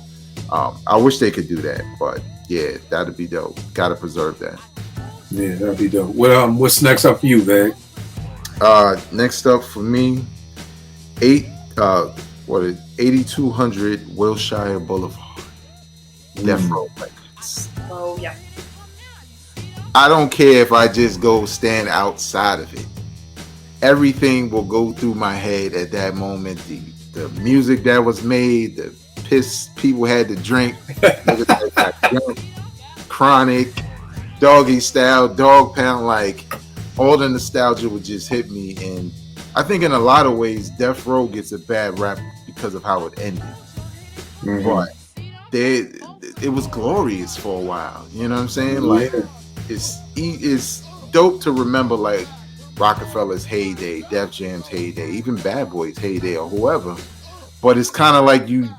I wish they could do that, but yeah, that'd be dope. Gotta preserve that. Yeah, that'd be dope. Well, what's next up for you, Vague? Next up for me, 8200 Wilshire Boulevard, Death Row Records. Oh yeah. I don't care if I just go stand outside of it. Everything will go through my head at that moment. The music that was made, the piss people had to drink, Chronic, Doggy Style, Dog Pound, like, all the nostalgia would just hit me. And I think in a lot of ways, Death Row gets a bad rap because of how it ended. Mm-hmm. But it was glorious for a while. You know what I'm saying? Like, it's dope to remember, like, Rockefeller's heyday, Def Jam's heyday, even Bad Boy's heyday, or whoever. But it's kind of like you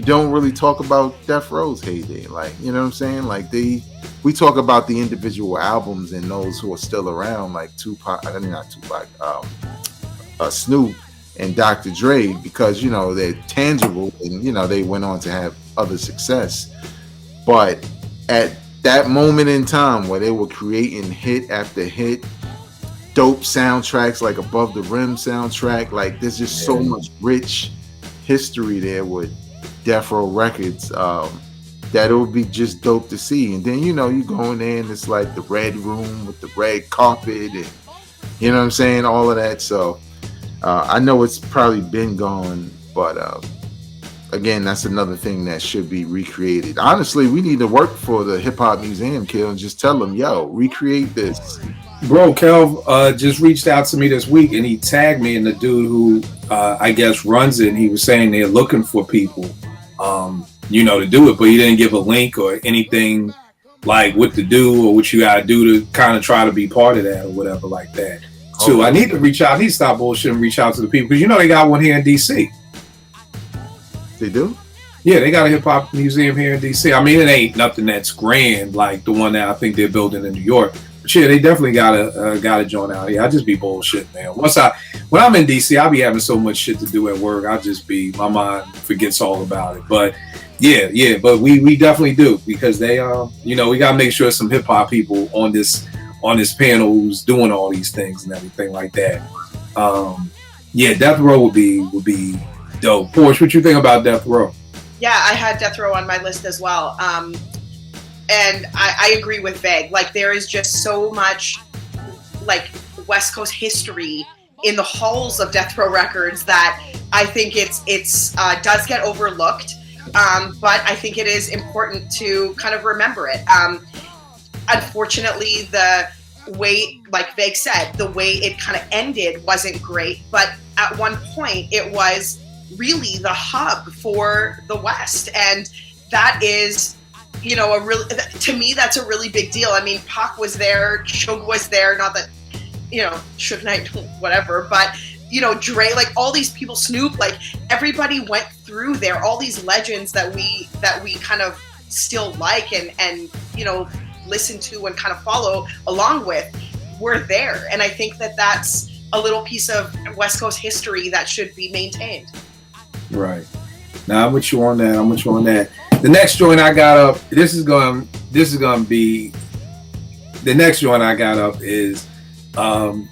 don't really talk about Death Row's heyday. Like, you know what I'm saying? Like, we talk about the individual albums and those who are still around, like Snoop and Dr. Dre, because, they're tangible and, they went on to have other success. But at that moment in time where they were creating hit after hit, dope soundtracks, like Above the Rim soundtrack, like, there's just so much rich history there with Death Row Records, that it would be just dope to see. And then, you go in there and it's like the red room with the red carpet, and you know what I'm saying, all of that. So I know it's probably been gone, but again, that's another thing that should be recreated. Honestly, we need to work for the Hip Hop Museum, Kel, and just tell them, yo, recreate this. Bro, Kelv just reached out to me this week, and he tagged me and the dude who I guess runs it, and he was saying they're looking for people, to do it, but he didn't give a link or anything, like what to do or what you gotta do to kind of try to be part of that or whatever like that. Too, I need to reach out. I need to stop bullshit and reach out to the people, because they got one here in DC. They do? Yeah, they got a hip hop museum here in DC. I mean, it ain't nothing that's grand like the one that I think they're building in New York, Shit, they definitely got a joint out here. I just be bullshit, man. When I'm in DC, I be having so much shit to do at work. My mind forgets all about it. But yeah. But we definitely do, because they we gotta make sure some hip hop people on this panel who's doing all these things and everything like that. Death Row would be dope. Porsche, what you think about Death Row? Yeah, I had Death Row on my list as well. And I agree with Veg. Like, there is just so much, like, West Coast history in the halls of Death Row Records that I think it's does get overlooked. But I think it is important to kind of remember it. Unfortunately, the way, like Veg said, the way it kind of ended wasn't great. But at one point, it was really the hub for the West. And that is, to me, that's a really big deal. I mean, Pac was there, Suge was there, not that, Suge Knight, whatever, but, Dre, like, all these people, Snoop, like, everybody went through there, all these legends that we kind of still like and listen to and kind of follow along with, were there. And I think that that's a little piece of West Coast history that should be maintained. Right. Now, I'm with you on that. The next joint I got up, this is going to be, the next joint I got up is,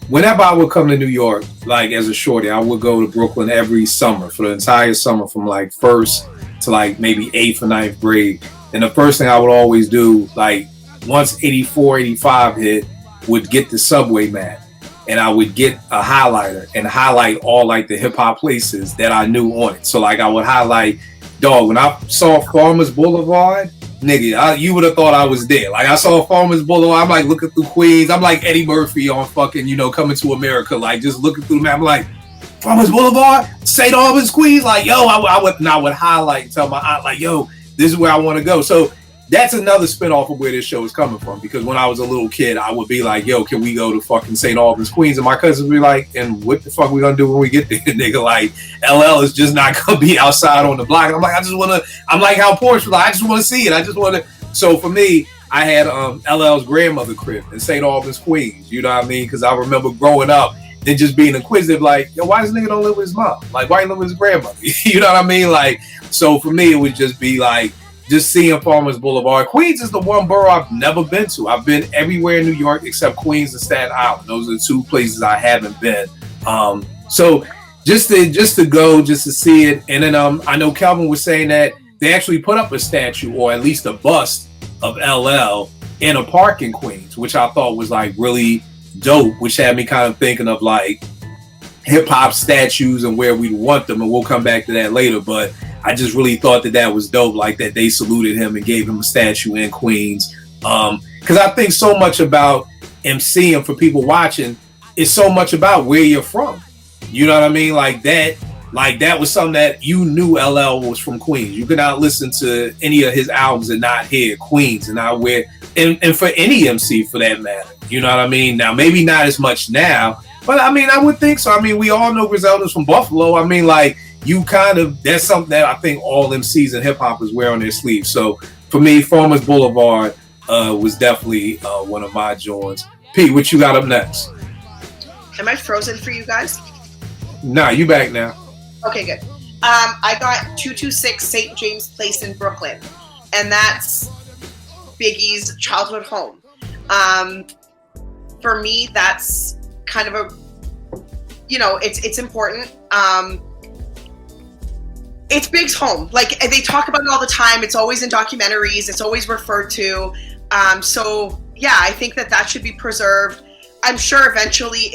whenever I would come to New York, like as a shorty, I would go to Brooklyn every summer, for the entire summer, from like first to like maybe 8th or 9th grade. And the first thing I would always do, like once 84, 85 hit, would get the subway map. And I would get a highlighter and highlight all like the hip hop places that I knew on it. So like I would highlight, dog, when I saw Farmers Boulevard, nigga, you would have thought I was there. Like I saw Farmers Boulevard, I'm like looking through Queens. I'm like Eddie Murphy on fucking, Coming to America, like just looking through the map. I'm like, Farmers Boulevard, St. Albans, Queens. Like, yo, I would highlight and tell my aunt, like, yo, this is where I want to go. So that's another spinoff of where this show is coming from. Because when I was a little kid, I would be like, yo, can we go to fucking St. Albans, Queens? And my cousins would be like, and what the fuck we gonna do when we get there, nigga? Like, LL is just not gonna be outside on the block. And I'm like, I'm like how Porsche was like, I just want to see it. So for me, I had LL's grandmother crib in St. Albans, Queens. You know what I mean? Because I remember growing up and just being inquisitive, like, yo, why does this nigga don't live with his mom? Like, why he live with his grandmother? You know what I mean? Like, so for me, it would just be like, just seeing Farmers Boulevard. Queens is the one borough I've never been to. I've been everywhere in New York except Queens and Staten Island. Those are the two places I haven't been. So just to go, just to see it. And then I know Kelvin was saying that they actually put up a statue or at least a bust of LL in a park in Queens, which I thought was like really dope, which had me kind of thinking of like hip hop statues and where we want them. And we'll come back to that later. But I just really thought that was dope, like that they saluted him and gave him a statue in Queens. Because I think so much about MCing for people watching is so much about where you're from. You know what I mean? Like that was something that you knew LL was from Queens. You could not listen to any of his albums and not hear Queens and not where, and for any MC for that matter. You know what I mean? Now, maybe not as much now, but I mean, I would think so. I mean, we all know Griselda's from Buffalo. I mean, like, that's something that I think all MCs and hip hoppers wear on their sleeves. So for me, Farmers Boulevard was definitely one of my joints. Pete, what you got up next? Am I frozen for you guys? Nah, you back now. Okay, good. I got 226 St. James Place in Brooklyn, and that's Biggie's childhood home. For me, that's kind of a, it's important. It's Big's home. Like, they talk about it all the time. It's always in documentaries. It's always referred to. So yeah, I think that should be preserved. I'm sure eventually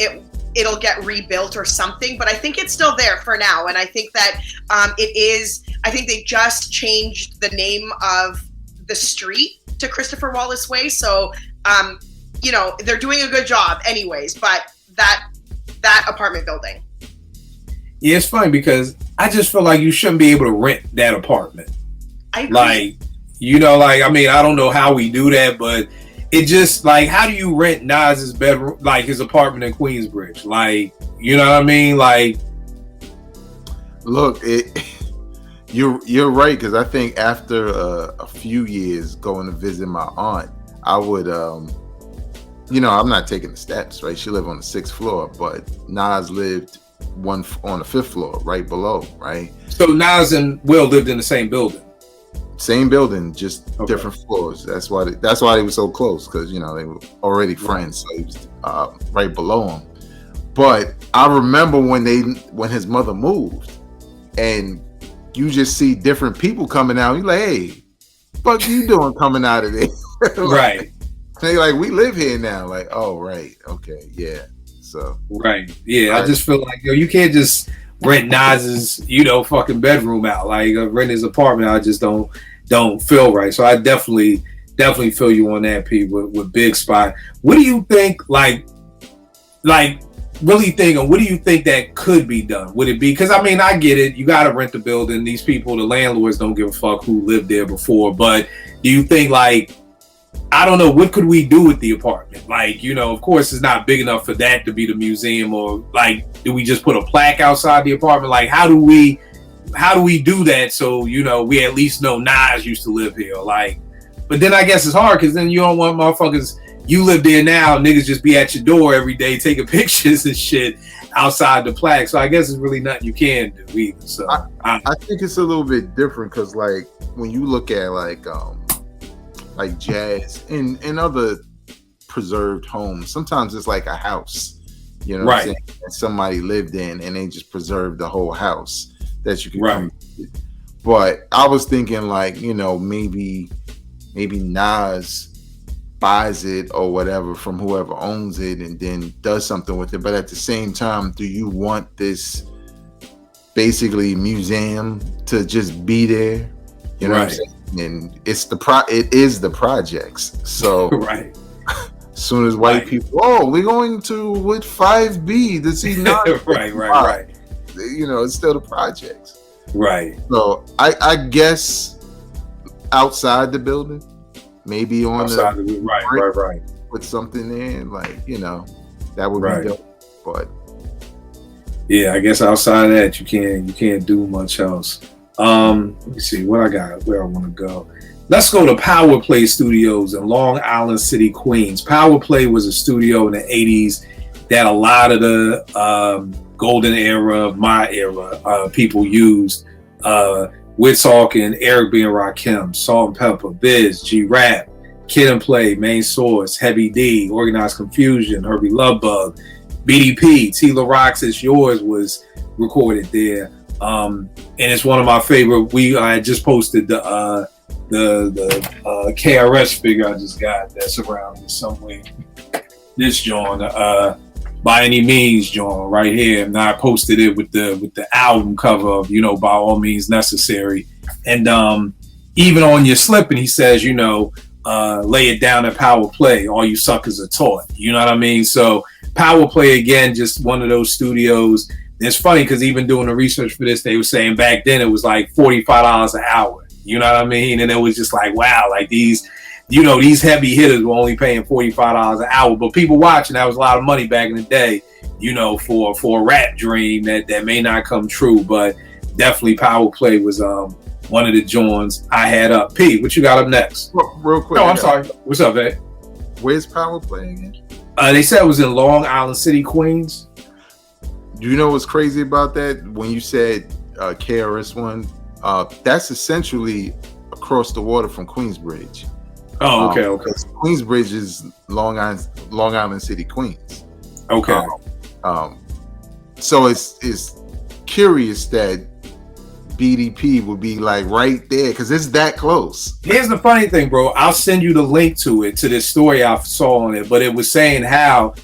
it'll get rebuilt or something, but I think it's still there for now. And I think that I think they just changed the name of the street to Christopher Wallace Way. So, they're doing a good job anyways, but that apartment building. Yeah, it's funny because I just feel like you shouldn't be able to rent that apartment. I agree. Like, I mean, I don't know how we do that, but it just, like, how do you rent Nas's bedroom, like his apartment in Queensbridge? Like, you know what I mean? Like, look, you're right, because I think after a few years going to visit my aunt, I would I'm not taking the steps, right? She lived on the 6th floor, but Nas lived on the 5th floor, right below, right? So Nas and Will lived in the same building. Same building, just different floors. That's why they were so close, because they were already friends. So he was right below him. But I remember when his mother moved, and you just see different people coming out. You're like, hey, what you doing coming out of there? Right. They like, we live here now. Like, oh, right, okay, yeah. So right, yeah. I just feel like you can't just rent Nas's fucking bedroom out, like rent his apartment. I just don't feel right. So I definitely feel you on that, P, with Big Spot. What do you think? Like really thinking, what do you think that could be done? Would it be, because I mean, I get it, you got to rent the building. These people, the landlords, don't give a fuck who lived there before. But do you think, like, I don't know, what could we do with the apartment? Like, of course it's not big enough for that to be the museum, or like, do we just put a plaque outside the apartment? Like, how do we do that so we at least know Nas used to live here? Like, but then I guess it's hard, because then you don't want motherfuckers, you live there now, niggas just be at your door every day taking pictures and shit outside the plaque. So I guess it's really nothing you can do either. So I think it's a little bit different, because like when you look at like jazz and other preserved homes, sometimes it's like a house, what I'm saying? And somebody lived in, and they just preserved the whole house that you can come to. But I was thinking, like, maybe Nas buys it or whatever from whoever owns it, and then does something with it. But at the same time, do you want this basically museum to just be there? You know what I'm saying? And it is the projects. So right. As soon as white people, we're going to with 5B to see Nas. right. It's still the projects. Right. So I guess outside the building, maybe on outside the right. Put something in, like, that would be dope. But yeah, I guess outside of that, you can't do much else. Let me see what I got, where I want to go. Let's go to Power Play Studios in Long Island City, Queens. Power Play was a studio in the 80s that a lot of the golden era, my era, people used. Witzhawk and Eric B. and Rakim, Salt and Pepper, Biz, G-Rap, Kid and Play, Main Source, Heavy D, Organized Confusion, Herbie Lovebug, BDP, Tila Rock's It's Yours was recorded there. And it's one of my favorite. I just posted the KRS figure I just got that's around here somewhere. This joint, By Any Means joint right here, and I posted it with the album cover of By All Means Necessary, and even on your slipping he says lay it down at Power Play, all you suckers are taught. You know what I mean? So Power Play, again, just one of those studios. It's funny because even doing the research for this, they were saying back then it was like $45 an hour. You know what I mean? And it was just like, wow, like these heavy hitters were only paying $45 an hour. But people watching, that was a lot of money back in the day, for a rap dream that may not come true. But definitely Power Play was one of the joints I had up. P, what you got up next? Real quick. No, I'm sorry. What's up, Ed? Where's Power Play again? They said it was in Long Island City, Queens. Do you know what's crazy about that? When you said KRS One, that's essentially across the water from Queensbridge. Oh, okay. Queensbridge is Long Island City, Queens. Okay. So it's curious that BDP would be like right there, because it's that close. Here's the funny thing, bro. I'll send you the link to this story I saw on it, but it was saying how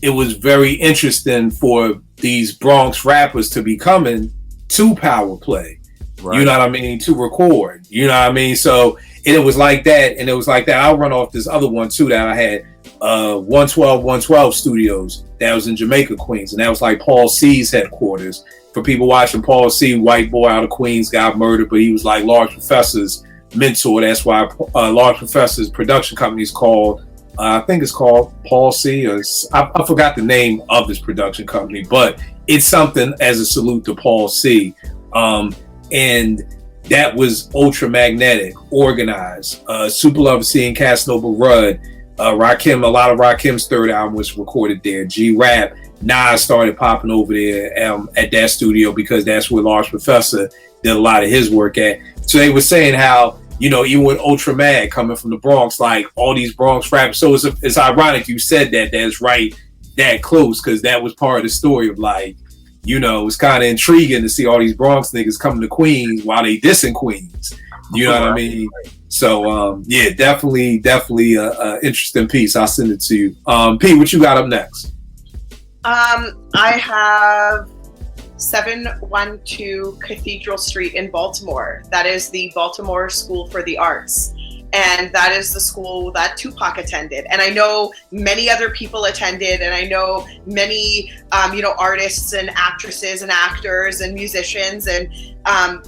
it was very interesting for these Bronx rappers to be coming to Power Play. Right. You know what I mean? To record. You know what I mean? So, and it was like that. And it was like that. I'll run off this other one too that I had, 112 Studios. That was in Jamaica, Queens. And that was like Paul C's headquarters. For people watching, Paul C, white boy out of Queens, got murdered, but he was like Large Professor's mentor. That's why Large Professor's production company is called, I think it's called Paul C, or I forgot the name of his production company, but it's something as a salute to Paul C. And that was Ultra Magnetic, Organized, Super Lover C and Casanova Rudd, Rakim, a lot of Rakim's third album was recorded there. G-Rap, Nas started popping over there at that studio because that's where Large Professor did a lot of his work at. So they were saying how, you know, even with Ultra Mad coming from the Bronx, like all these Bronx rappers. So it's ironic you said that's right that close, because that was part of the story of, like, you know, it's kind of intriguing to see all these Bronx niggas coming to Queens while they dissing Queens. You know what I mean? So, yeah, definitely a interesting piece. I'll send it to you. Pete, what you got up next? I have 712 Cathedral Street in Baltimore. That is the Baltimore School for the Arts. And that is the school that Tupac attended. And I know many other people attended, and I know many, artists and actresses and actors and musicians and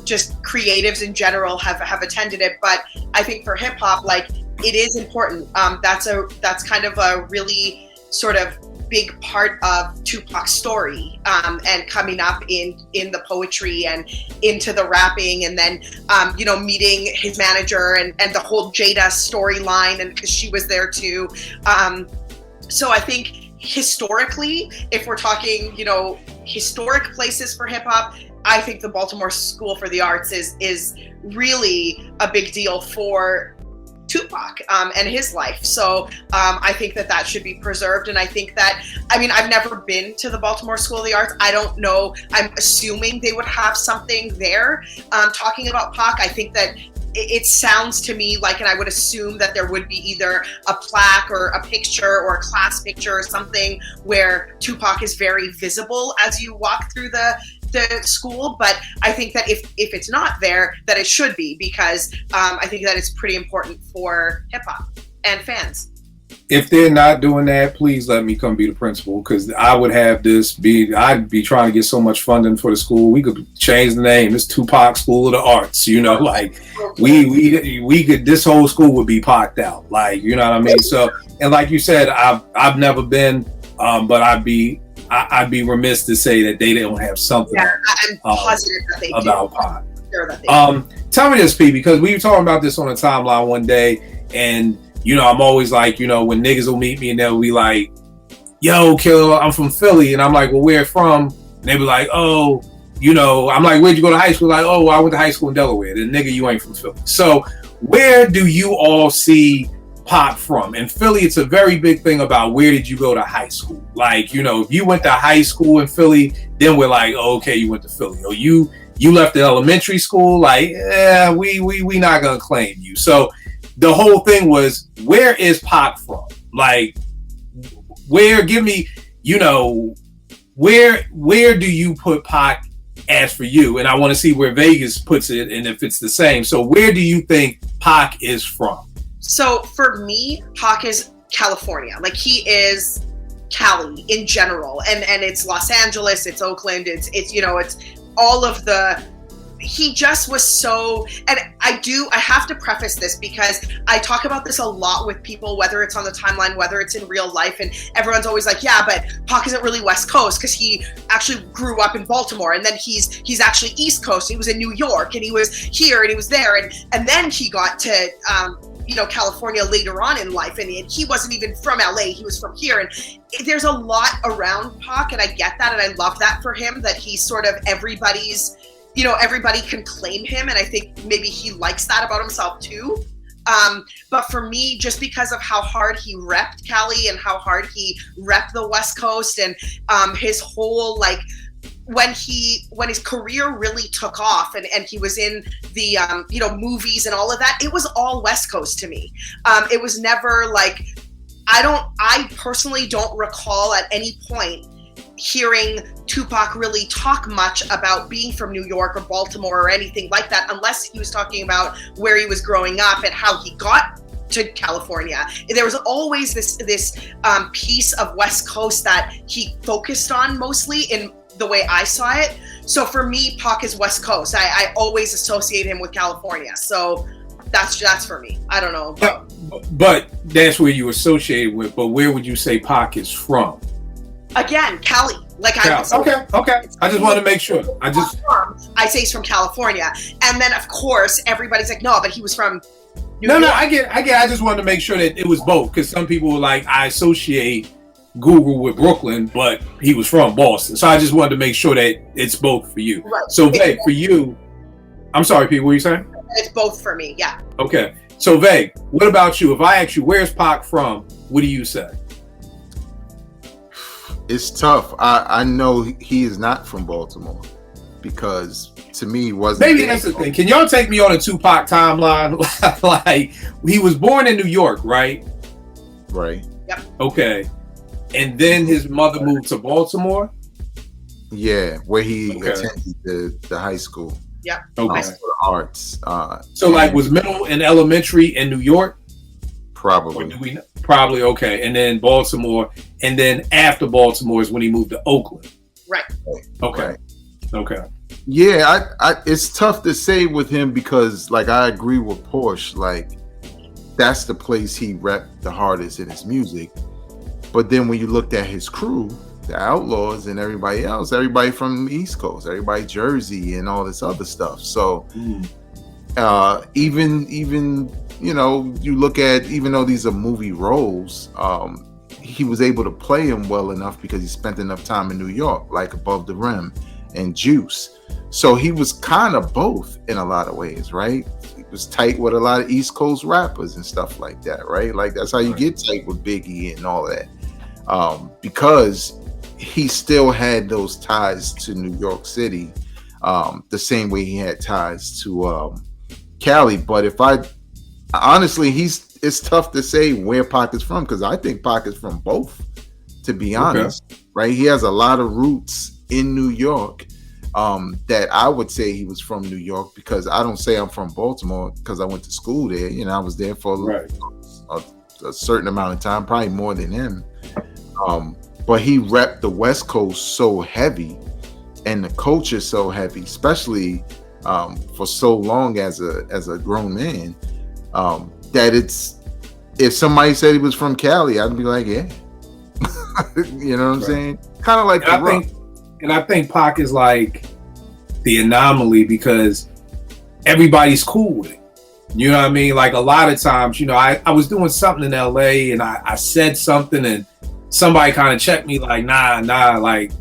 just creatives in general have attended it. But I think for hip hop, like, it is important. That's kind of a really sort of big part of Tupac's story, and coming up in the poetry and into the rapping, and then meeting his manager and the whole Jada storyline, and because she was there too. So I think historically, if we're talking historic places for hip hop, I think the Baltimore School for the Arts is really a big deal for Tupac and his life. So I think that should be preserved. And I think that, I've never been to the Baltimore School of the Arts. I don't know. I'm assuming they would have something there talking about Pac. I think that it sounds to me like, and I would assume that there would be either a plaque or a picture or a class picture or something where Tupac is very visible as you walk through the school. But I think that if it's not there, that it should be, because I think that it's pretty important for hip hop and fans. If they're not doing that, please let me come be the principal, because I would have I'd be trying to get so much funding for the school. We could change the name. It's Tupac School of the Arts, like we could, this whole school would be Pac'd out, like, you know what I mean? So, and like you said, I've never been, but I'd be remiss to say that they don't have something. Yeah, I'm positive that they about do. Pac. Sure that they do. Tell me this, Pete, because we were talking about this on the timeline one day, and I'm always like, when niggas will meet me and they'll be like, "Yo, Killer, I'm from Philly," and I'm like, "Well, where from?" And they be like, "Oh, I'm like, "Where'd you go to high school?" Like, "Oh, I went to high school in Delaware." Then, nigga, you ain't from Philly. So, where do you all see Pac from? In Philly, it's a very big thing about where did you go to high school. Like, if you went to high school in Philly, then we're like, oh, okay, you went to Philly. Or you left the elementary school, like, we not gonna claim you. So the whole thing was, where is Pac from? Like, where? Give me, where do you put Pac as for you? And I want to see where Vegas puts it, and if it's the same. So where do you think Pac is from? So for me, Pac is California. Like, he is Cali in general, and it's Los Angeles, it's Oakland, it's all of the. He just was so, and I have to preface this because I talk about this a lot with people, whether it's on the timeline, whether it's in real life, and everyone's always like, yeah, but Pac isn't really West Coast because he actually grew up in Baltimore, and then he's actually East Coast. He was in New York, and he was here, and he was there, and then he got to California later on in life, and he wasn't even from LA, he was from here. And there's a lot around Pac, and I get that, and I love that for him, that he's sort of everybody's, everybody can claim him, and I think maybe he likes that about himself too. But for me, just because of how hard he repped Cali and how hard he repped the West Coast, and his whole, like, when his career really took off, and he was in the movies and all of that, it was all West Coast to me. It was never like, I personally don't recall at any point hearing Tupac really talk much about being from New York or Baltimore or anything like that, unless he was talking about where he was growing up and how he got to California. There was always this piece of West Coast that he focused on, mostly in the way I saw it. So for me, Pac is West Coast. I always associate him with California. So that's for me. I don't know. But that's where you associate with. But where would you say Pac is from? Again, Cali. Like, okay. I just want to make sure. I say he's from California, and then of course everybody's like, no, but he was from No, I get. I just wanted to make sure that it was both, because some people were like, I associate Google with Brooklyn, but he was from Boston. So I just wanted to make sure that it's both for you. Right. So Veg, for you, I'm sorry, Pete, what were you saying? It's both for me, yeah. Okay. So Veg, what about you? If I ask you, where's Pac from, what do you say? It's tough. I know he is not from Baltimore, because to me he wasn't. Maybe that's the thing. Can y'all take me on a Tupac timeline? Like, he was born in New York, right? Right. Yep. Okay. And then his mother moved to Baltimore? Yeah, where he attended the high school. Yeah. Okay. High school of arts. So like, was middle and elementary in New York? Probably. Or do we know? Probably, okay. And then Baltimore. And then after Baltimore is when he moved to Oakland. Right. Okay. Right. Okay. Yeah, I it's tough to say with him, because like I agree with Porsche, like that's the place he repped the hardest in his music. But then when you looked at his crew, the Outlaws and everybody else, everybody from the East Coast, everybody Jersey and all this other stuff. So even you know, you look at, even though these are movie roles, he was able to play him well enough because he spent enough time in New York, like Above the Rim and Juice. So he was kind of both in a lot of ways, right? He was tight with a lot of East Coast rappers and stuff like that, right? Like that's how you get tight with Biggie and all that, because he still had those ties to New York City, the same way he had ties to Cali. But if I honestly, it's tough to say where Pac is from, because I think Pac is from both, to be honest, right? He has a lot of roots in New York, that I would say he was from New York, because I don't say I'm from Baltimore because I went to school there. You know, I was there for a certain amount of time, probably more than him. But he repped the West Coast so heavy, and the culture so heavy, especially for so long as a grown man, that if somebody said he was from Cali, I'd be like, yeah. You know what I'm saying? Kind of like I think Pac is like the anomaly, because everybody's cool with it. You know what I mean? Like, a lot of times, you know, I was doing something in LA and I said something and somebody kind of checked me like, nah, like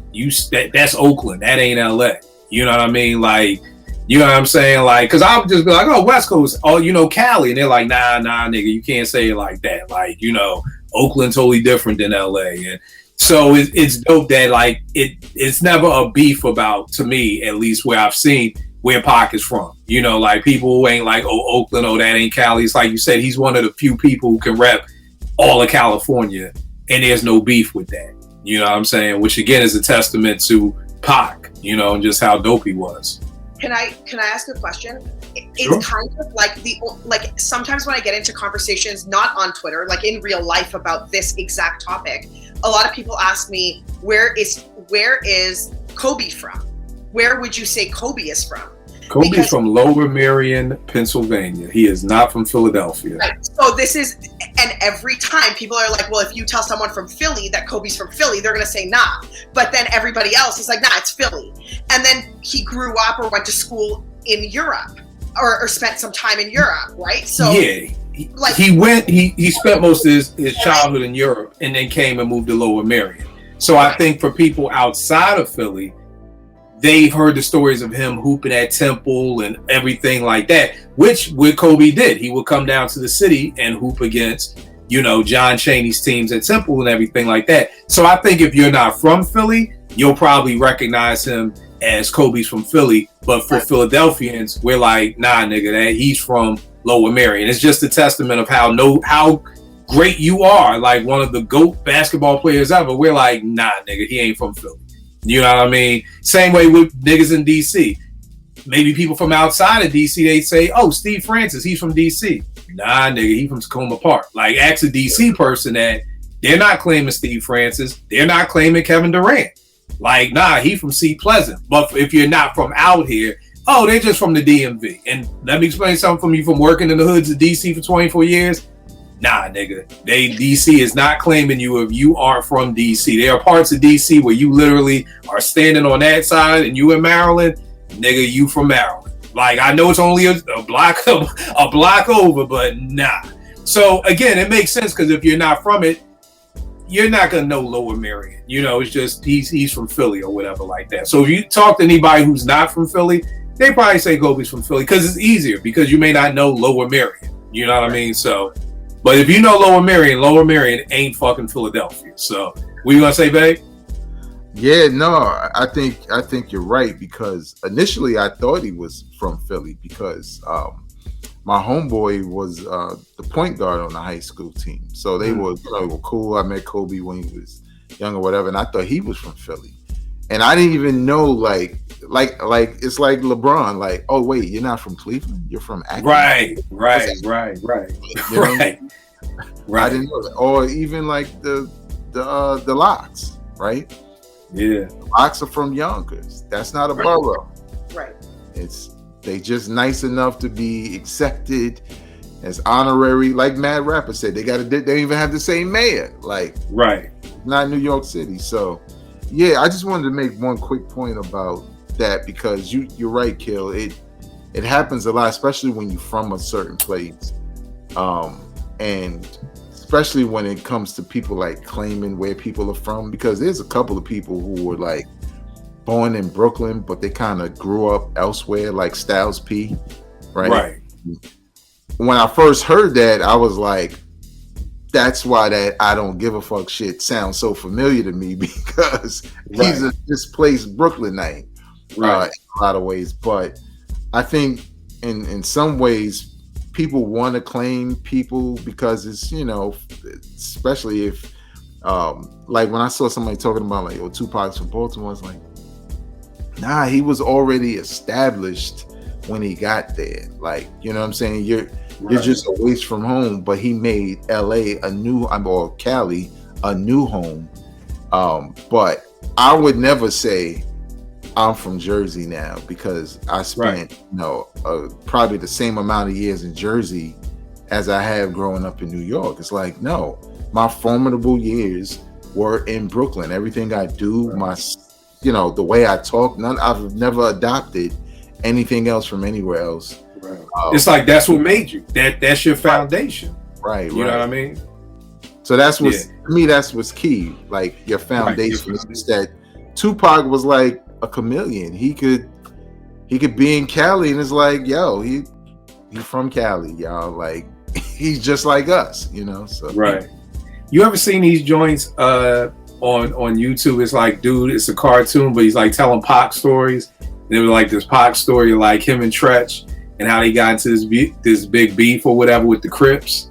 that's Oakland, that ain't LA. You know what I mean? Like, you know what I'm saying? Like, cause I would just be like, oh, West Coast, oh, you know, Cali. And they're like, nah, nigga, you can't say it like that. Like, you know, Oakland totally different than LA. And so it's dope that like it's never a beef about, to me at least, where I've seen, where Pac is from. You know, like, people who ain't like, oh, Oakland, oh, that ain't Cali. It's like you said, he's one of the few people who can rep all of California, and there's no beef with that. You know what I'm saying? Which again is a testament to Pac, you know, and just how dope he was. Can I ask a question? Sure. It's kind of like sometimes when I get into conversations, not on Twitter, like in real life, about this exact topic, a lot of people ask me, where is Kobe from? Where would you say Kobe is from? Kobe's from Lower Merion, Pennsylvania. He is not from Philadelphia. Right. So and every time people are like, well, if you tell someone from Philly that Kobe's from Philly, they're going to say nah. But then everybody else is like, nah, it's Philly. And then he grew up or went to school in Europe or spent some time in Europe, right? So yeah, he spent most of his childhood in Europe and then came and moved to Lower Merion. So I think for people outside of Philly, they've heard the stories of him hooping at Temple and everything like that, which Kobe did. He would come down to the city and hoop against, you know, John Chaney's teams at Temple and everything like that. So I think if you're not from Philly, you'll probably recognize him as Kobe's from Philly. But for Philadelphians, we're like, nah, nigga, that he's from Lower Merion. It's just a testament of how great you are, like one of the GOAT basketball players ever. We're like, nah, nigga, he ain't from Philly. You know what I mean? Same way with niggas in DC. Maybe people from outside of DC, they say, oh, Steve Francis, he's from DC. Nah, nigga, he's from Tacoma Park. Like, ask a DC person that, they're not claiming Steve Francis. They're not claiming Kevin Durant. Like, nah, he from Sea Pleasant. But if you're not from out here, oh, they're just from the DMV. And let me explain something from you, from working in the hoods of DC for 24 years. Nah, nigga, DC is not claiming you if you aren't from DC. There are parts of DC where you literally are standing on that side and you in Maryland, nigga, you from Maryland. Like, I know it's only a block over, but nah. So again, it makes sense because if you're not from it, you're not gonna know Lower Merion. You know, it's just he's from Philly or whatever like that. So if you talk to anybody who's not from Philly, they probably say Gobi's from Philly because it's easier because you may not know Lower Merion. You know what I mean? So, but if you know Lower Merion ain't fucking Philadelphia. So, what you gonna say, babe? Yeah, no, I think you're right because initially I thought he was from Philly because my homeboy was the point guard on the high school team. So they were cool. I met Kobe when he was young or whatever, and I thought he was from Philly. And I didn't even know like it's like LeBron, like, oh wait, you're not from Cleveland, you're from Akron. Right. You know? I didn't know that. Or even like the Locks, right? Yeah. The Locks are from Yonkers. That's not a borough. Right. They just nice enough to be accepted as honorary, like Mad Rapper said. They even have the same mayor. Like, right. Not New York City. So yeah, I just wanted to make one quick point about that because you're right, Kill. It happens a lot, especially when you're from a certain place. And especially when it comes to people like claiming where people are from, because there's a couple of people who were like born in Brooklyn, but they kind of grew up elsewhere, like Styles P, right? Right. When I first heard that, I was like, that's why that I don't give a fuck shit sounds so familiar to me because he's a displaced Brooklynite in a lot of ways. But I think in some ways, people want to claim people because it's, you know, especially if like when I saw somebody talking about like, oh, Tupac's from Baltimore, I was like, nah, he was already established when he got there. Like, you know what I'm saying? You're just a ways from home, but he made LA or Cali a new home. But I would never say I'm from Jersey now because I spent probably the same amount of years in Jersey as I have growing up in New York. It's like, no, my formidable years were in Brooklyn. Everything I do, the way I talk, I've never adopted anything else from anywhere else. Right. It's like that's what made you. That's your foundation. Right. You know what I mean? So that's what's to me, that's what's key. Like your foundation is that Tupac was like a chameleon. He could be in Cali and it's like, yo, he's from Cali, y'all. Like he's just like us, you know. So right. You ever seen these joints on YouTube? It's like, dude, it's a cartoon, but he's like telling Pac stories. And it was like this Pac story, like him and Tretch, and how they got into this big beef or whatever with the Crips.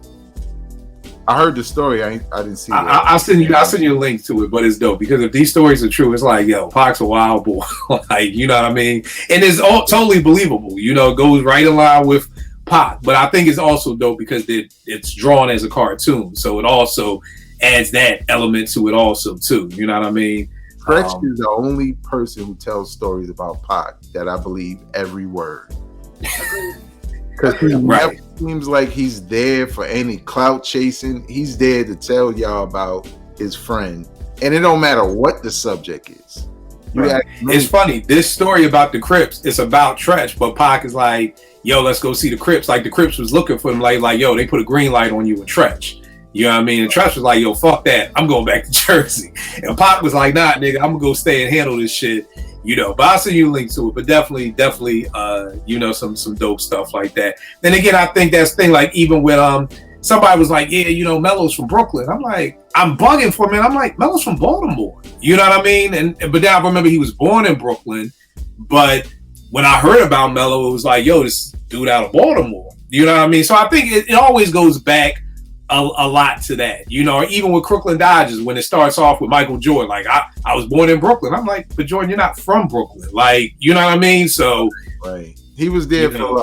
I heard the story. I didn't see it. I'll send you a link to it, but it's dope because if these stories are true, it's like, yo, Pac's a wild boy. Like, you know what I mean? And it's all totally believable. You know, it goes right in line with Pac. But I think it's also dope because it's drawn as a cartoon. So it also adds that element to it also, too. You know what I mean? Tretch is the only person who tells stories about Pac that I believe every word. Because he never seems like he's there for any clout chasing. He's there to tell y'all about his friend. And it don't matter what the subject is. It's funny. This story about the Crips, it's about Tretch, but Pac is like, yo, let's go see the Crips. Like the Crips was looking for him, like, yo, they put a green light on you with Tretch. You know what I mean? And Tretch was like, yo, fuck that. I'm going back to Jersey. And Pac was like, nah, nigga, I'm going to go stay and handle this shit. You know, but I'll send you a link to it. But definitely, you know, some dope stuff like that. Then again, I think that's the thing, like even with somebody was like, yeah, you know, Melo's from Brooklyn. I'm like, I'm bugging for a minute. I'm like, Melo's from Baltimore. You know what I mean? But then I remember he was born in Brooklyn. But when I heard about Melo, it was like, yo, this dude out of Baltimore. You know what I mean? So I think it always goes back a lot to that, you know, even with Crooklyn Dodgers, when it starts off with Michael Jordan, like I was born in Brooklyn. I'm like, but Jordan, you're not from Brooklyn. Like, you know what I mean? So right. He was there for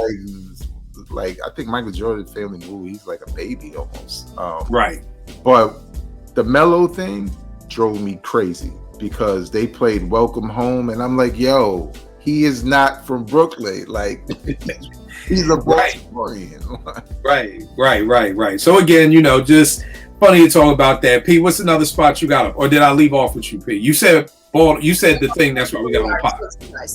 like I think Michael Jordan's family moved. He's like a baby almost. Right. But the Melo thing drove me crazy because they played Welcome Home and I'm like, yo, he is not from Brooklyn. Like he's a Baltimorean. Right. So again, you know, just funny to talk about that. P, what's another spot you got? Or did I leave off with you, P? You said the thing. That's what we got on Pac.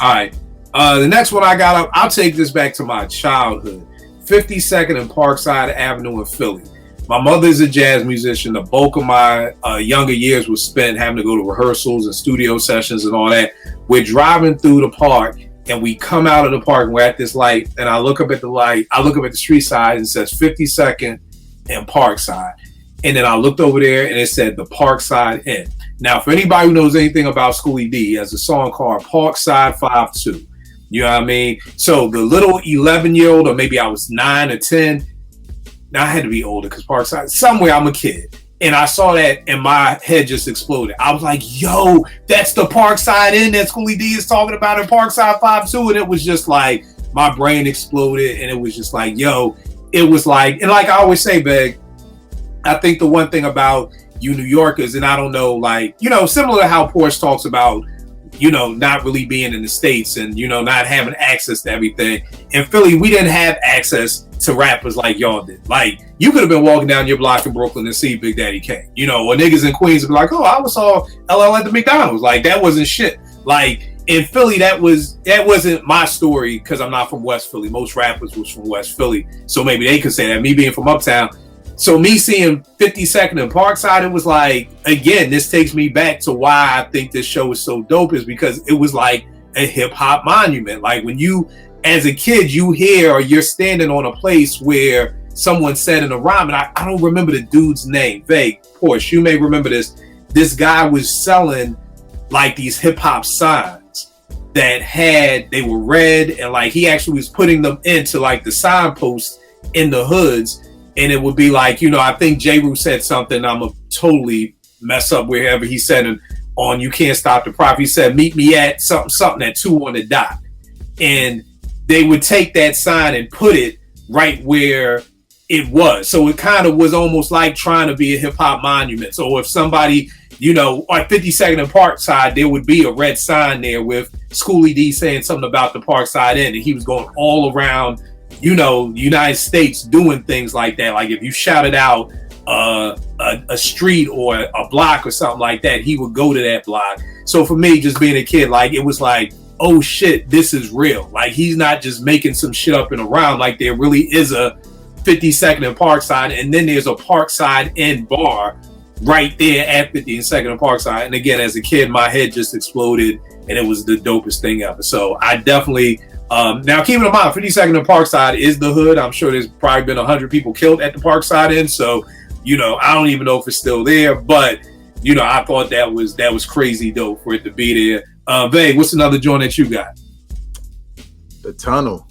All right. The next one I got up, I'll take this back to my childhood. 52nd and Parkside Avenue in Philly. My mother is a jazz musician. The bulk of my younger years was spent having to go to rehearsals and studio sessions and all that. We're driving through the park, and we come out of the park, and we're at this light, and I look up at the light. I look up at the street side, and it says 52nd and Parkside. And then I looked over there, and it said the Parkside Inn. Now, for anybody who knows anything about Schoolie D, he has a song called Parkside 5-2. You know what I mean? So the little 11-year-old, or maybe I was 9 or 10. Now I had to be older because Parkside, somewhere I'm a kid. And I saw that and my head just exploded. I was like, yo, that's the Parkside Inn that Schoolie D is talking about in Parkside 5-2. And it was just like, my brain exploded. And it was just like, yo, it was like, and like I always say, Beg, I think the one thing about you New Yorkers, and I don't know, like, you know, similar to how Porsche talks about, you know, not really being in the States and, you know, not having access to everything. In Philly, we didn't have access to rappers like y'all did. Like, you could have been walking down your block in Brooklyn and see Big Daddy Kane, you know, or niggas in Queens would be like, oh, I saw LL at the McDonald's. Like, that wasn't shit. Like, in Philly, that wasn't my story because I'm not from West Philly. Most rappers was from West Philly. So maybe they could say that. Me being from Uptown, so me seeing 52nd and Parkside, it was like, again, this takes me back to why I think this show is so dope, is because it was like a hip hop monument. Like when you, as a kid, you hear or you're standing on a place where someone said in a rhyme, and I don't remember the dude's name, vague, Porsche, you may remember this. This guy was selling like these hip hop signs that they were red, and like he actually was putting them into like the signposts in the hoods. And it would be like, you know, I think J. Rue said something, I'm going to totally mess up wherever he said it on You Can't Stop the Profit. He said, meet me at something at 2 on the dot. And they would take that sign and put it right where it was. So it kind of was almost like trying to be a hip hop monument. So if somebody, you know, on 52nd and Parkside, there would be a red sign there with Schoolie D saying something about the Parkside Inn. And he was going all around, you know, the United States doing things like that. Like if you shouted out a street or a block or something like that, he would go to that block. So for me, just being a kid, like it was like, oh shit, this is real. Like he's not just making some shit up and around. Like there really is a 52nd and Parkside, and then there's a Parkside Inn bar right there at 52nd and Parkside. And again, as a kid, my head just exploded, and it was the dopest thing ever. So I definitely. Now, keeping in mind, 52nd and Parkside is the hood. I'm sure there's probably been 100 people killed at the Parkside Inn. So, you know, I don't even know if it's still there. But, you know, I thought that was crazy dope for it to be there. Vay, what's another joint that you got? The Tunnel.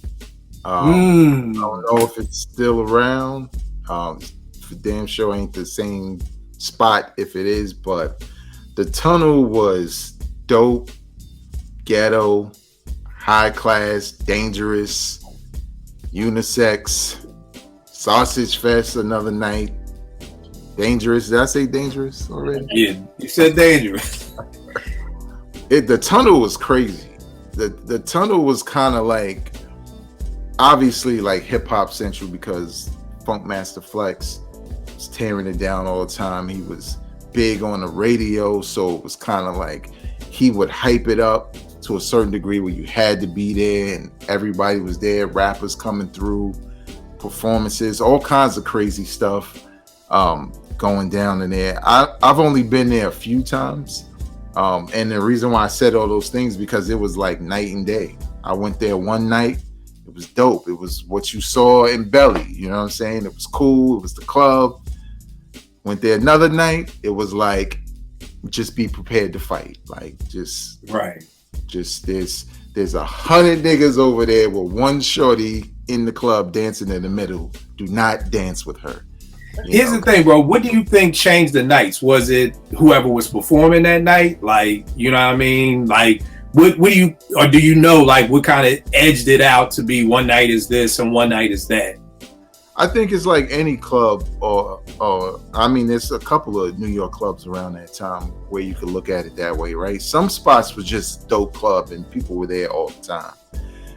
I don't know if it's still around. For damn sure ain't the same spot if it is. But the Tunnel was dope, ghetto, high class, dangerous, unisex, Sausage Fest another night. Dangerous. Did I say dangerous already? Yeah, you said dangerous. The Tunnel was crazy. The Tunnel was kind of like, obviously like hip hop central because Funkmaster Flex was tearing it down all the time. He was big on the radio, so it was kind of like he would hype it up to a certain degree where you had to be there and everybody was there, rappers coming through, performances, all kinds of crazy stuff going down in there. I've only been there a few times, and the reason why I said all those things because it was like night and day. I went there one night, it was dope. It was what you saw in Belly, you know what I'm saying? It was cool, it was the club. Went there another night, it was like, just be prepared to fight. Like, just right. Just there's 100 niggas over there with one shorty in the club dancing in the middle. Do not dance with her. Here's the thing, bro. What do you think changed the nights? Was it whoever was performing that night? Like, you know what I mean? Like, what do you, or do you know, like, what kind of edged it out to be one night is this and one night is that? I think it's like any club, or I mean, there's a couple of New York clubs around that time where you could look at it that way, right? Some spots was just dope club and people were there all the time.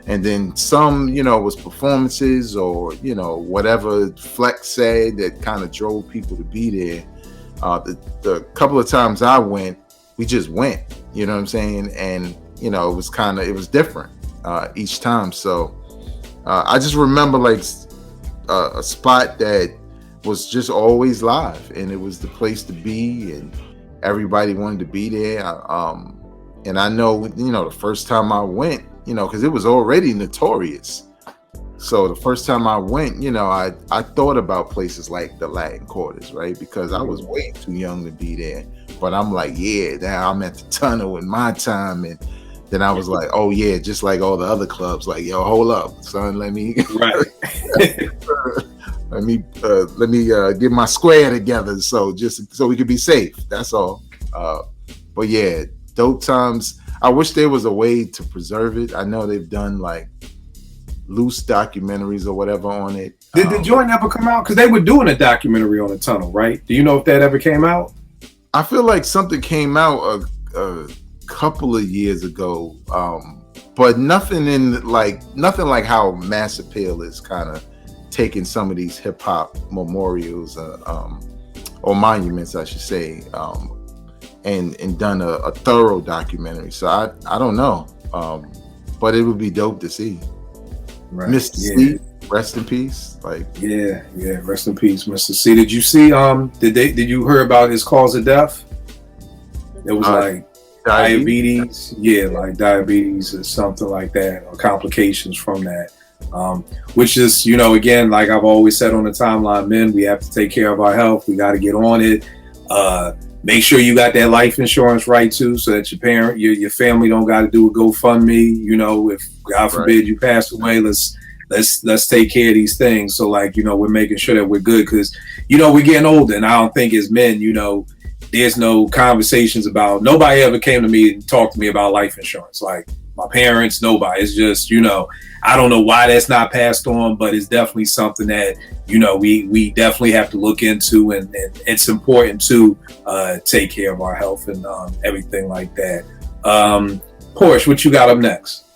And then some, you know, was performances or, you know, whatever Flex said that kind of drove people to be there. The couple of times I went, we just went, you know what I'm saying? And, you know, it was different. each time. So I just remember like a spot that was just always live, and it was the place to be, and everybody wanted to be there. And I know, the first time I went, because it was already notorious. So the first time I went, I thought about places like the Latin Quarters, right? Because I was way too young to be there. But I'm like, yeah, now I'm at the tunnel in my time. And then I was like, oh yeah, just like all the other clubs, like, yo, hold up, son, let me Right. let me get my square together, so we could be safe. That's all. But yeah, dope times. I wish there was a way to preserve it. I know they've done like loose documentaries or whatever on it. Did the joint ever come out? Because they were doing a documentary on the tunnel, right? Do you know if that ever came out? I feel like something came out a couple of years ago, but nothing like how Mass Appeal is kind of taking some of these hip hop memorials or monuments, I should say, and done a thorough documentary. So I don't know, but it would be dope to see. Right. Mr. C, rest in peace. Yeah, rest in peace, Mr. C. Did you see? Did you hear about his cause of death? It was like diabetes. Yeah, like diabetes or something like that, or complications from that. Which is, again, like I've always said on the timeline, men, we have to take care of our health. We got to get on it. Make sure you got that life insurance right too, so that your family don't got to do a GoFundMe. If God forbid you pass away, let's take care of these things. So we're making sure that we're good, because we're getting older, and I don't think as men, there's no conversations about. Nobody ever came to me and talked to me about life insurance. Like my parents, nobody. It's just I don't know why that's not passed on, but it's definitely something that we definitely have to look into, and it's important to take care of our health and everything like that. Porsche, what you got up next?